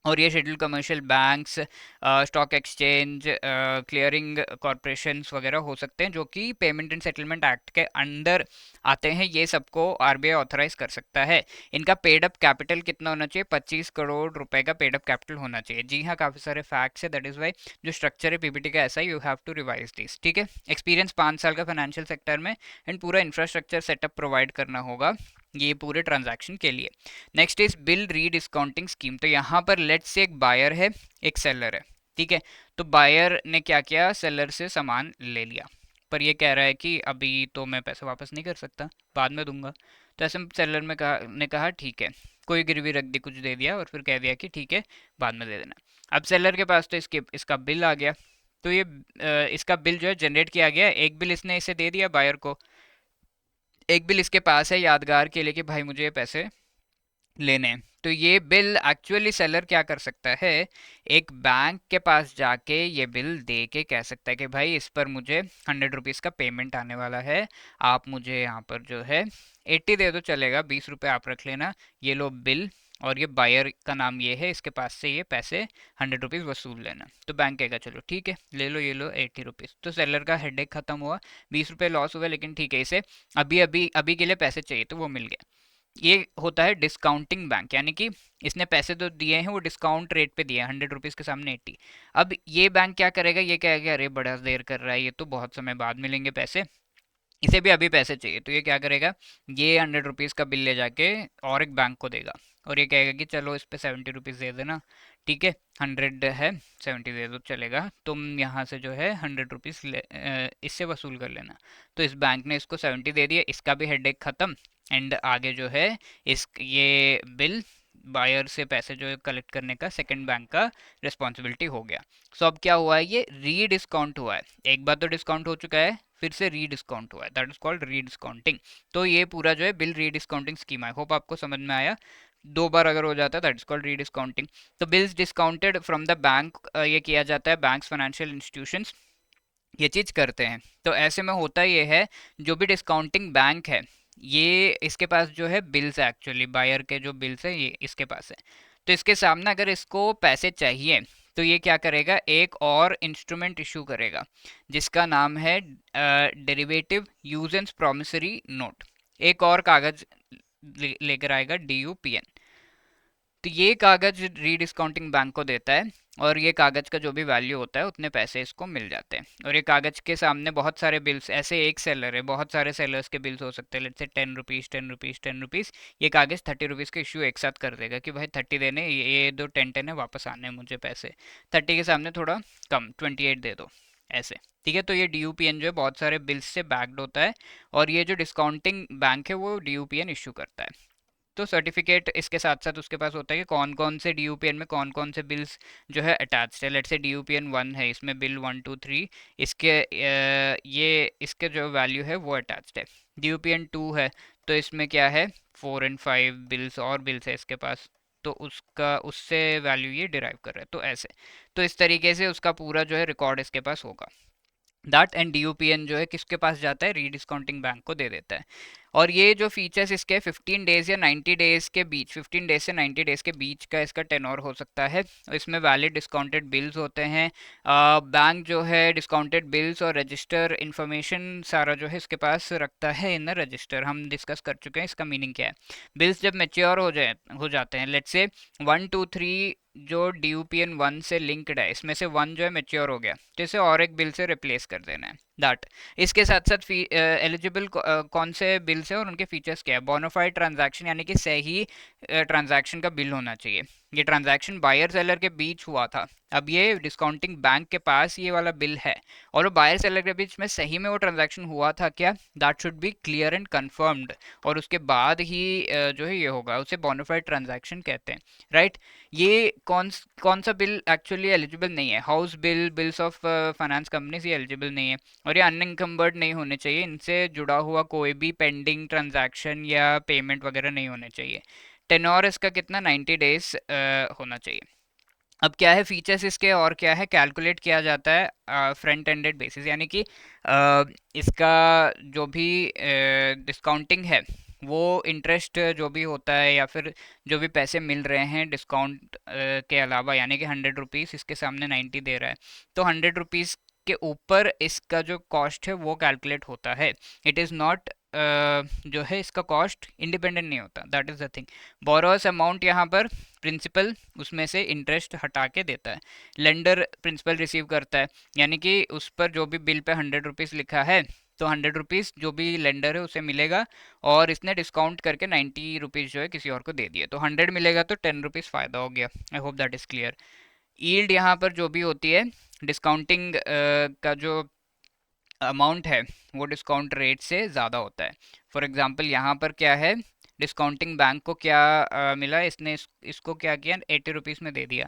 और ये schedule commercial banks, stock exchange, clearing corporations वगैरह हो सकते हैं जो कि पेमेंट एंड सेटलमेंट एक्ट के अंडर आते हैं, ये सबको आरबीआई ऑथराइज कर सकता है। इनका पेड अप कैपिटल कितना होना चाहिए, 25 करोड़ रुपए का पेड अप कैपिटल होना चाहिए। जी हाँ, काफ़ी सारे फैक्ट्स है, दैट इज वाई जो स्ट्रक्चर है पीपीटी का ऐसा, you have to revise this, ठीक है। एक्सपीरियंस 5 साल का फाइनेंशियल सेक्टर में, एंड पूरा इंफ्रास्ट्रक्चर सेटअप प्रोवाइड करना होगा ये पूरे ट्रांजैक्शन के लिए। Next is bill rediscounting scheme, तो यहाँ पर लेट्स से एक बायर है एक सेलर है, ठीक है, तो बायर ने क्या किया, सेलर से सामान ले लिया, पर ये कह रहा है कि अभी तो मैं पैसे वापस नहीं कर सकता, बाद में दूंगा। तो ऐसे सेलर में कहा ठीक है, कोई गिरवी रख दी, कुछ दे दिया, और फिर कह दिया कि ठीक है बाद में दे देना। अब सेलर के पास तो इसका बिल आ गया, तो ये इसका बिल जो है जनरेट किया गया, एक बिल इसने इसे दे दिया बायर को, एक बिल इसके पास है यादगार के लिए कि भाई मुझे ये पैसे लेने हैं। तो ये बिल एक्चुअली सेलर क्या कर सकता है, एक बैंक के पास जाके ये बिल दे के कह सकता है कि भाई इस पर मुझे 100 रुपीज़ का पेमेंट आने वाला है, आप मुझे यहाँ पर जो है 80 दे दो चलेगा, 20 रुपये आप रख लेना, ये लो बिल, और ये बायर का नाम ये है, इसके पास से ये पैसे 100 रुपीज़ वसूल लेना। तो बैंक कहेगा चलो ठीक है ले लो, ये लो 80 रुपीज़, तो सेलर का हेडेक खत्म हुआ, 20 रुपये लॉस हुए, लेकिन ठीक है इसे अभी अभी अभी के लिए पैसे चाहिए तो वो मिल गया। ये होता है डिस्काउंटिंग बैंक, यानी कि इसने पैसे तो दिए हैं, वो डिस्काउंट रेट पे दिए हैं, 100 रुपीज़ के सामने 80। अब ये बैंक क्या करेगा, ये कहेगा अरे बड़ा देर कर रहा है, ये तो बहुत समय बाद मिलेंगे पैसे, इसे भी अभी पैसे चाहिए, तो ये क्या करेगा, ये 100 रुपीज़ का बिल ले जाके और एक बैंक को देगा, और ये कहेगा कि चलो इस पे 70 रुपीज़ दे देना, ठीक है, 100 है 70 दे दो चलेगा, तुम यहाँ से जो है 100 रुपीज़ इससे वसूल कर लेना। तो इस बैंक ने इसको 70 दे दिया, इसका भी हेडेक खत्म, एंड आगे जो है इस ये बिल बायर से पैसे जो है कलेक्ट करने का सेकंड बैंक का रिस्पॉन्सिबिलिटी हो गया। सो अब क्या हुआ है, ये रीडिस्काउंट हुआ है, एक बार तो डिस्काउंट हो चुका है, फिर से रीडिस्काउंट हुआ है, दैट इज कॉल्ड रीडिस्काउंटिंग। तो ये पूरा जो है bill rediscounting scheme, I hope आपको समझ में आया। दो बार अगर हो जाता है दैट इज कॉल्ड रीडिस्काउंटिंग। तो bills discounted from the bank, ये किया जाता है बैंक्स, फाइनेंशियल इंस्टीट्यूशंस ये चीज करते हैं। तो ऐसे में होता ये है, जो भी डिस्काउंटिंग बैंक है ये इसके पास जो है बिल्स है, एक्चुअली बायर के जो बिल्स है ये इसके पास है। तो इसके सामने अगर इसको पैसे चाहिए तो ये क्या करेगा, एक और इंस्ट्रूमेंट इशू करेगा जिसका नाम है डेरिवेटिव यूजेंस प्रॉमिसरी नोट। एक और कागज लेकर आएगा, DUPN। तो ये कागज रीडिस्काउंटिंग बैंक को देता है, और ये कागज का जो भी वैल्यू होता है उतने पैसे इसको मिल जाते हैं। और ये कागज के सामने बहुत सारे बिल्स, ऐसे एक सेलर है, बहुत सारे सेलर्स के बिल्स हो सकते हैं, let's say 10 rupees 10 rupees 10 rupees. ये कागज 30 रुपीज़ का इशू एक साथ कर देगा कि भाई 30 देने, ये दो 10 10 है, वापस आने हैं मुझे पैसे। 30 के सामने थोड़ा कम 28 दे दो, ऐसे। ठीक है, तो ये DUPN जो है बहुत सारे बिल्स से बैक्ड होता है, और ये जो डिस्काउंटिंग बैंक है वो DUPN इशू करता है। तो सर्टिफिकेट इसके साथ साथ उसके पास होता है कि कौन कौन से DUPN में कौन कौन से बिल्स जो है अटैच्ड है। लेट्स से DUPN 1 है, इसमें बिल 1 2 3 इसके ये इसके जो वैल्यू है वो अटैच्ड है। DUPN 2 है तो इसमें क्या है, 4 और 5 बिल्स और बिल्स है इसके पास, तो उसका उससे वैल्यू ये डिराइव कर रहा है। तो ऐसे, तो इस तरीके से उसका पूरा जो है रिकॉर्ड इसके पास होगा। दैट एंड DUPN जो है किसके पास जाता है, रीडिस्काउंटिंग बैंक को दे देता है। और ये जो फीचर्स इसके 15 डेज या 90 डेज के बीच, 15 डेज से 90 डेज के बीच का इसका टेनोर हो सकता है। इसमें वैलिड डिस्काउंटेड बिल्स होते हैं। बैंक जो है डिस्काउंटेड बिल्स और रजिस्टर इंफॉर्मेशन सारा जो है इसके पास रखता है इन रजिस्टर। हम डिस्कस कर चुके हैं इसका मीनिंग क्या है। बिल्स जब मेच्योर हो जाते हैं, लेट्स से 1 2 3 जो DUPN 1 से लिंक्ड है, इसमें से 1 जो है मेच्योर हो गया, तो इसे और एक बिल से रिप्लेस कर देना है। दैट इसके साथ साथ एलिजिबल कौन से बिल्स है और उनके फीचर्स क्या है। बोनाफाइड ट्रांजैक्शन, यानी कि सही ट्रांजैक्शन का बिल होना चाहिए। ये ट्रांजैक्शन बायर सेलर के बीच हुआ था, अब ये डिस्काउंटिंग बैंक के पास ये वाला बिल है, और वो बायर सेलर के बीच में सही में वो ट्रांजैक्शन हुआ था क्या, that should be clear and confirmed, और उसके बाद ही जो है ये होगा, उसे बोनाफाइड ट्रांजैक्शन कहते हैं, राइट। ये कौन सा बिल एक्चुअली एलिजिबल नहीं है, house bill, bills of finance companies, ये एलिजिबल नहीं है। और ये अनइंकम्बर्ड नहीं होने चाहिए, इनसे जुड़ा हुआ कोई भी पेंडिंग ट्रांजैक्शन या पेमेंट वगैरह नहीं होने चाहिए। टेनोर इसका कितना, 90 डेज होना चाहिए। अब क्या है फीचर्स इसके, और क्या है, कैलकुलेट किया जाता है फ्रंट एंडेड बेसिस, यानी कि इसका जो भी डिस्काउंटिंग है वो इंटरेस्ट जो भी होता है, या फिर जो भी पैसे मिल रहे हैं डिस्काउंट के अलावा, यानी कि 100 रुपीज़ इसके सामने 90 दे रहा है, तो 100 रुपीज़ के ऊपर इसका जो कॉस्ट है वो कैलकुलेट होता है। इट इज़ नॉट जो है इसका कॉस्ट इंडिपेंडेंट नहीं होता, that is the thing. Borrows amount यहाँ पर प्रिंसिपल, उसमें से इंटरेस्ट हटा के देता है। लेंडर प्रिंसिपल रिसीव करता है, यानी कि उस पर जो भी बिल पे 100 रुपीज़ लिखा है, तो 100 रुपीज़ जो भी लेंडर है उसे मिलेगा, और इसने डिस्काउंट करके 90 रुपीज़ जो है किसी और को दे दिए, तो 100 मिलेगा, तो 10 रुपीज़ फ़ायदा हो गया। आई hope that is clear. Yield यहाँ पर जो भी होती है डिस्काउंटिंग का जो अमाउंट है वो डिस्काउंट रेट से ज़्यादा होता है। फॉर एग्जांपल यहाँ पर क्या है, डिस्काउंटिंग बैंक को क्या मिला, इसने इसको क्या किया, 80 रुपीज़ में दे दिया।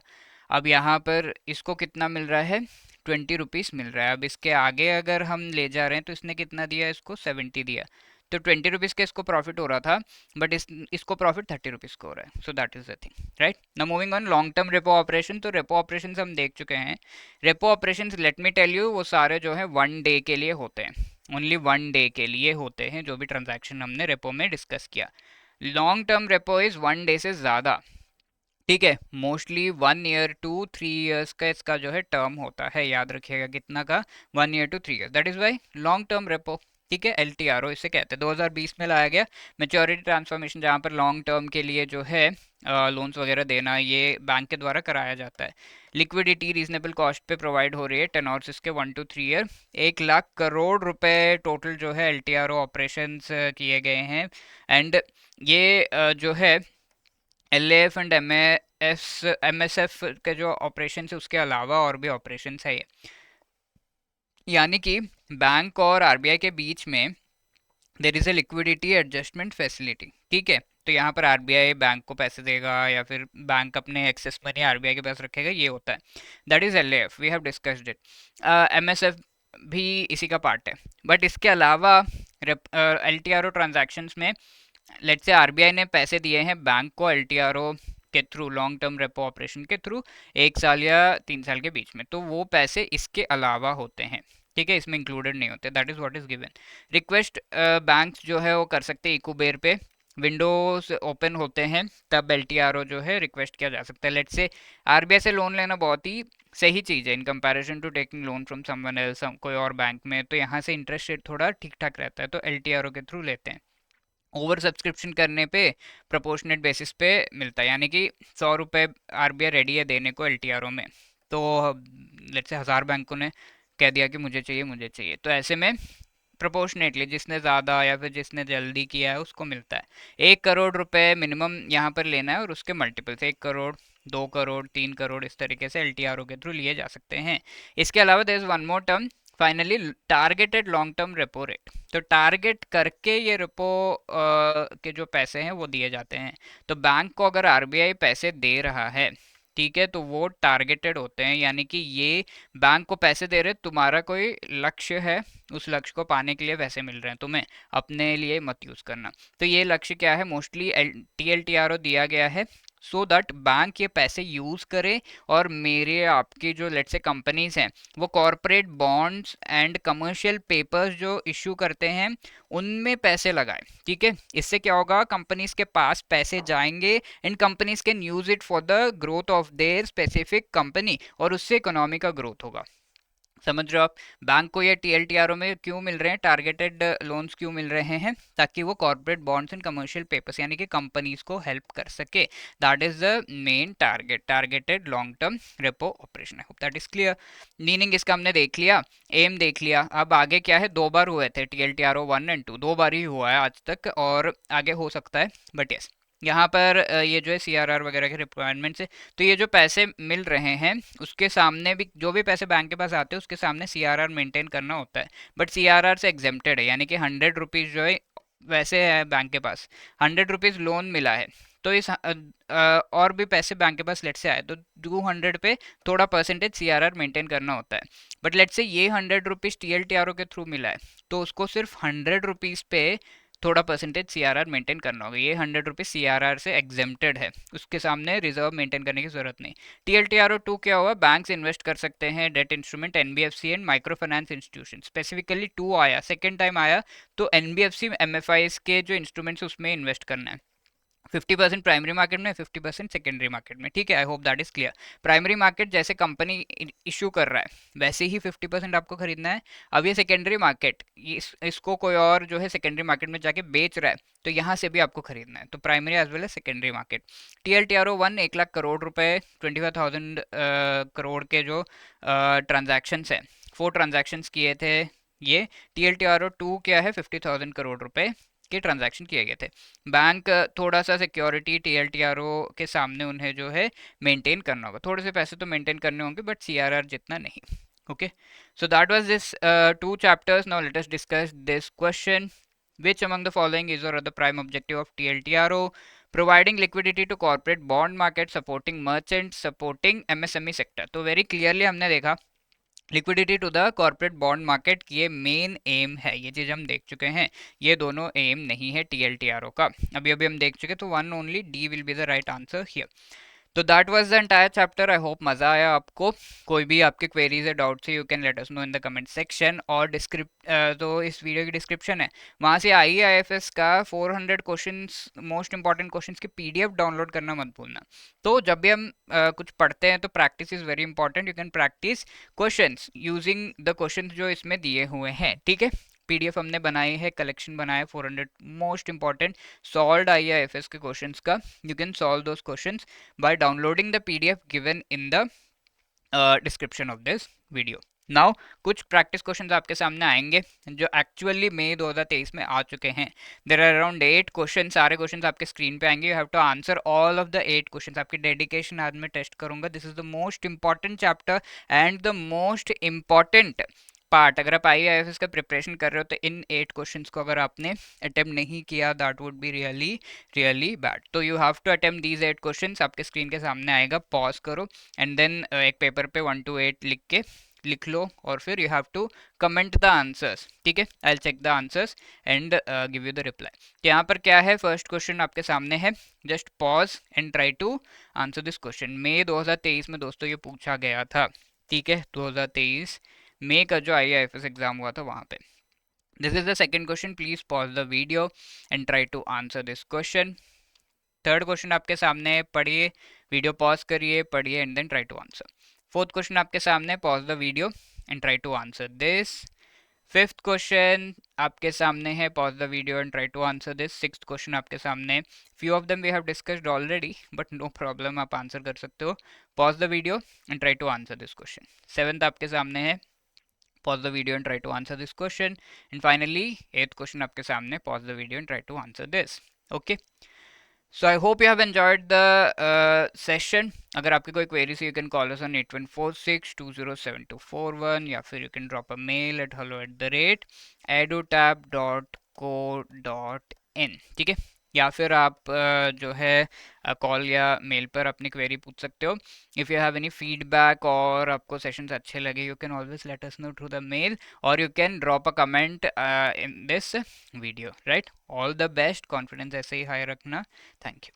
अब यहाँ पर इसको कितना मिल रहा है, 20 रुपीज़ मिल रहा है। अब इसके आगे अगर हम ले जा रहे हैं तो इसने कितना दिया, इसको 70 दिया, तो 20 रुपीज़ का इसको प्रॉफिट हो रहा था, बट इसको प्रॉफिट 30 रुपीज़ को हो रहा है। So that is the thing, right. ना moving on long term repo operation, तो रेपो ऑपरेशन हम देख चुके हैं। Repo operation let me tell you, वो सारे जो है 1 डे के लिए होते हैं, ओनली 1 डे के लिए होते हैं, जो भी ट्रांजैक्शन हमने रेपो में डिस्कस किया। Long term repo is 1 day से ज़्यादा, ठीक है। मोस्टली 1 ईयर टू 3 ईयर्स का इसका जो है टर्म होता है, याद रखिएगा कितना का, 1 year to 3 years, that is why long term repo, ठीक है। LTRO इसे कहते हैं, 2020 में लाया गया मेच्योरिटी ट्रांसफॉर्मेशन, जहाँ पर लॉन्ग टर्म के लिए जो है लोन्स वगैरह देना ये बैंक के द्वारा कराया जाता है। लिक्विडिटी रीजनेबल कॉस्ट पे प्रोवाइड हो रही है, टेनोर्स इसके 1 to 3 ईयर। 1 लाख करोड़ रुपए टोटल जो है LTRO ऑपरेशंस किए गए हैं। एंड ये जो है LAF एंड MSF के जो ऑपरेशन है उसके अलावा और भी ऑपरेशन है ये, यानी कि बैंक और RBI के बीच में there is a liquidity adjustment facility, ठीक है। तो यहाँ पर आरबीआई बैंक को पैसे देगा या फिर बैंक अपने एक्सेस मनी आरबीआई के पास रखेगा, ये होता है। That is LAF, we have discussed it. MSF भी इसी का पार्ट है। बट इसके अलावा एलटीआरओ ट्रांजैक्शंस में लेट्स से आरबीआई ने पैसे दिए हैं बैंक को एलटीआरओ के through, long term repo operation के थ्रू, 1 साल या 3 साल के बीच में, तो वो पैसे इसके अलावा होते हैं, ठीक है, इसमें इंक्लूडेड नहीं होते। That is what is given. Request banks जो है वो कर सकते हैं इकोबेर पे, विंडोज ओपन होते हैं तब एलटीआरओ जो है रिक्वेस्ट किया जा सकता है। लेट्स से आरबीआई से लोन लेना बहुत ही सही चीज़ है in comparison to taking loan from someone else, कोई और बैंक में, तो यहाँ से इंटरेस्ट रेट थोड़ा ठीक ठाक रहता है, तो एलटीआरओ के थ्रू लेते हैं। ओवर सब्सक्रिप्शन करने पे प्रोपोर्शनेट बेसिस पे मिलता है, यानी कि 100 रुपये आरबीआई रेडी है देने को एलटीआरओ में, तो लेट्स से 1000 बैंकों ने कह दिया कि मुझे चाहिए मुझे चाहिए, तो ऐसे में प्रोपोर्शनेटली जिसने ज़्यादा या फिर जिसने जल्दी किया है उसको मिलता है। 1 करोड़ रुपए मिनिमम यहाँ पर लेना है और उसके मल्टीपल्स 1 करोड़, 2 करोड़, 3 करोड़, इस तरीके से एलटीआरओ के थ्रू लिए जा सकते हैं। इसके अलावा there is one more term finally, targeted long term repo rate. तो टारगेट करके ये रेपो के जो पैसे हैं वो दिए जाते हैं। तो बैंक को अगर आरबीआई पैसे दे रहा है, ठीक है, तो वो टारगेटेड होते हैं, यानी कि ये बैंक को पैसे दे रहे, तुम्हारा कोई लक्ष्य है, उस लक्ष्य को पाने के लिए पैसे मिल रहे हैं तुम्हें, अपने लिए मत यूज़ करना। तो ये लक्ष्य क्या है, मोस्टली टीएलटीआरओ दिया गया है सो दैट बैंक ये पैसे यूज़ करे और मेरे आपकी जो लेट्स से कंपनीज हैं वो corporate bonds and commercial papers जो इशू करते हैं उनमें पैसे लगाए, ठीक है। इससे क्या होगा, कंपनीज के पास पैसे जाएंगे and companies can use it for the growth of their specific company, और उससे इकोनॉमी का ग्रोथ होगा। समझ रहे हो आप, बैंक को ये टीएलटीआरओ में क्यों मिल रहे हैं, टारगेटेड लोन्स क्यों मिल रहे हैं, ताकि वो corporate bonds and commercial papers यानी कि कंपनीज को हेल्प कर सके। That is the main target, targeted long term repo operation. I hope that is clear. Meaning इसका हमने देख लिया, एम देख लिया, अब आगे क्या है, 2 बार हुए थे टीएलटीआरओ 1 एंड 2, 2 बार ही हुआ है आज तक, और आगे हो सकता है, बट यस यहाँ पर ये जो है सीआरआर वगैरह के रिक्वायरमेंट्स है, तो ये जो पैसे मिल रहे हैं उसके सामने भी, जो भी पैसे बैंक के पास आते हैं उसके सामने सीआरआर मेंटेन करना होता है, बट सीआरआर से एग्जेम्प्टेड है, यानी कि 100 रुपीज़ जो है वैसे है बैंक के पास, 100 रुपीज़ लोन मिला है, तो इस और भी पैसे बैंक के पास लेट से आए तो 200 पे थोड़ा परसेंटेज सीआरआर मेंटेन करना होता है। बट लेट से ये 100 रुपीज़ टीएलटीआरओ के थ्रू मिला है, तो उसको सिर्फ 100 रुपीज़ पे थोड़ा परसेंटेज सीआरआर मेंटेन करना होगा, ये 100 रुपीज़ सीआरआर से एग्जेम्प्टेड है, उसके सामने रिजर्व मेंटेन करने की जरूरत नहीं। टीएलटीआरओ 2 क्या हुआ, बैंक्स इन्वेस्ट कर सकते हैं debt instrument, NBFC and micro finance institution, specifically 2 आया, सेकेंड टाइम आया, तो एनबीएफसी एमएफआई के जो इंस्ट्रूमेंट्स उसमें इन्वेस्ट करना है, 50% प्राइमरी मार्केट में, 50% सेकेंडरी मार्केट में, ठीक है। I hope that is clear. Primary market जैसे कंपनी इशू कर रहा है वैसे ही 50% आपको खरीदना है। अब ये सेकेंडरी मार्केट, इसको कोई और जो है सेकेंडरी मार्केट में जाके बेच रहा है, तो यहाँ से भी आपको खरीदना है, तो primary as well as secondary market. TLTRO 1 1 lakh crore रुपए, 25,000 करोड़ के जो ट्रांजैक्शन है, 4 ट्रांजैक्शंस किए थे ये। टीएलटीआरओ 2 क्या है, 50,000 करोड़ रुपए के ट्रांजैक्शन किए गए थे। बैंक थोड़ा सा सिक्योरिटी टीएलटीआरओ के सामने उन्हें जो है मेंटेन करना होगा, थोड़े से पैसे तो मेंटेन करने होंगे बट सीआरआर जितना नहीं। Okay, so that was this 2 chapters. Now let us discuss this question. Which among the following is or are the prime objective of TLTRO? Providing liquidity to corporate bond market, supporting merchants, supporting MSME sector. तो very clearly हमने देखा liquidity to the corporate bond market, ये main aim है, ये चीज़ हम देख चुके हैं, ये दोनों एम नहीं है टीएलटीआरओ का, अभी अभी हम देख चुके, तो one only D will be the right answer here. तो that was the entire chapter. I hope मज़ा आया आपको। कोई भी आपके क्वेरीज है, डाउट्स है, you can let us no in the comment section, और तो इस वीडियो की डिस्क्रिप्शन है, वहाँ से आईआईएफएस का 400 क्वेश्चंस, मोस्ट इंपॉर्टेंट क्वेश्चंस की पीडीएफ डाउनलोड करना मत भूलना। तो जब भी हम कुछ पढ़ते हैं तो practice is very important, you can practice questions using the questions जो इसमें दिए हुए हैं, ठीक है। पीडीएफ हमने बनाई है, कलेक्शन बनाया है 400 मोस्ट इंपॉर्टेंट सॉल्व्ड आईआईएफएस के क्वेश्चंस का। You can solve those questions by downloading the PDF given in the description of this video. Now कुछ प्रैक्टिस क्वेश्चंस आपके सामने आएंगे जो एक्चुअली मई 2023 में आ चुके हैं। देर आर अराउंड 8 क्वेश्चन, सारे क्वेश्चंस आपके स्क्रीन पे आएंगे, you have to answer all of the 8 questions. आपकी डेडिकेशन आज मैं टेस्ट करूंगा। This is the most important chapter and the most important part, अगर आप IAFS का प्रिपरेशन कर रहे हो तो इन 8 क्वेश्चंस को अगर आपने अटेम्प्ट नहीं किया, that would be really really bad. तो you have to attempt these 8 questions. आपके स्क्रीन के सामने आएगा, पॉज करो एंड देन एक पेपर पे 1 to 8 लिख लो और फिर you have to comment the answers, ठीक है। I will check the answers and give you the reply. तो यहाँ पर क्या है, फर्स्ट क्वेश्चन आपके सामने है, just pause and try to answer this question. मई 2023 में दोस्तों ये पूछा गया था, ठीक है, 2023 मई का जो IAFS एग्जाम हुआ था वहां पे। This is the second question, please pause the video and try to answer this question. Third question आपके सामने है, पढ़िए, वीडियो पॉज करिए, पढ़िए and then try to answer. Fourth question आपके सामने, pause the video and try to answer this. Fifth question आपके सामने है, pause the video and try to answer this. Sixth question आपके सामने, few of them we have discussed already but no problem, आप answer कर सकते हो। Pause the video and try to answer this question. Seventh आपके सामने है, pause the video and try to answer this question. And finally, eighth question आपके सामने, pause the video and try to answer this. Okay. So I hope you have enjoyed the session. अगर आपकी कोई queries you can call us on 8146207241 या फिर you can drop a mail at hello@edutab.co.in, ठीक है। या फिर आप जो है कॉल या मेल पर अपनी क्वेरी पूछ सकते हो। If you have any feedback और आपको सेशंस अच्छे लगे, you can always let us know through the mail और you can drop a comment in this video, right. All the best, confidence ऐसे ही हाई रखना। Thank you.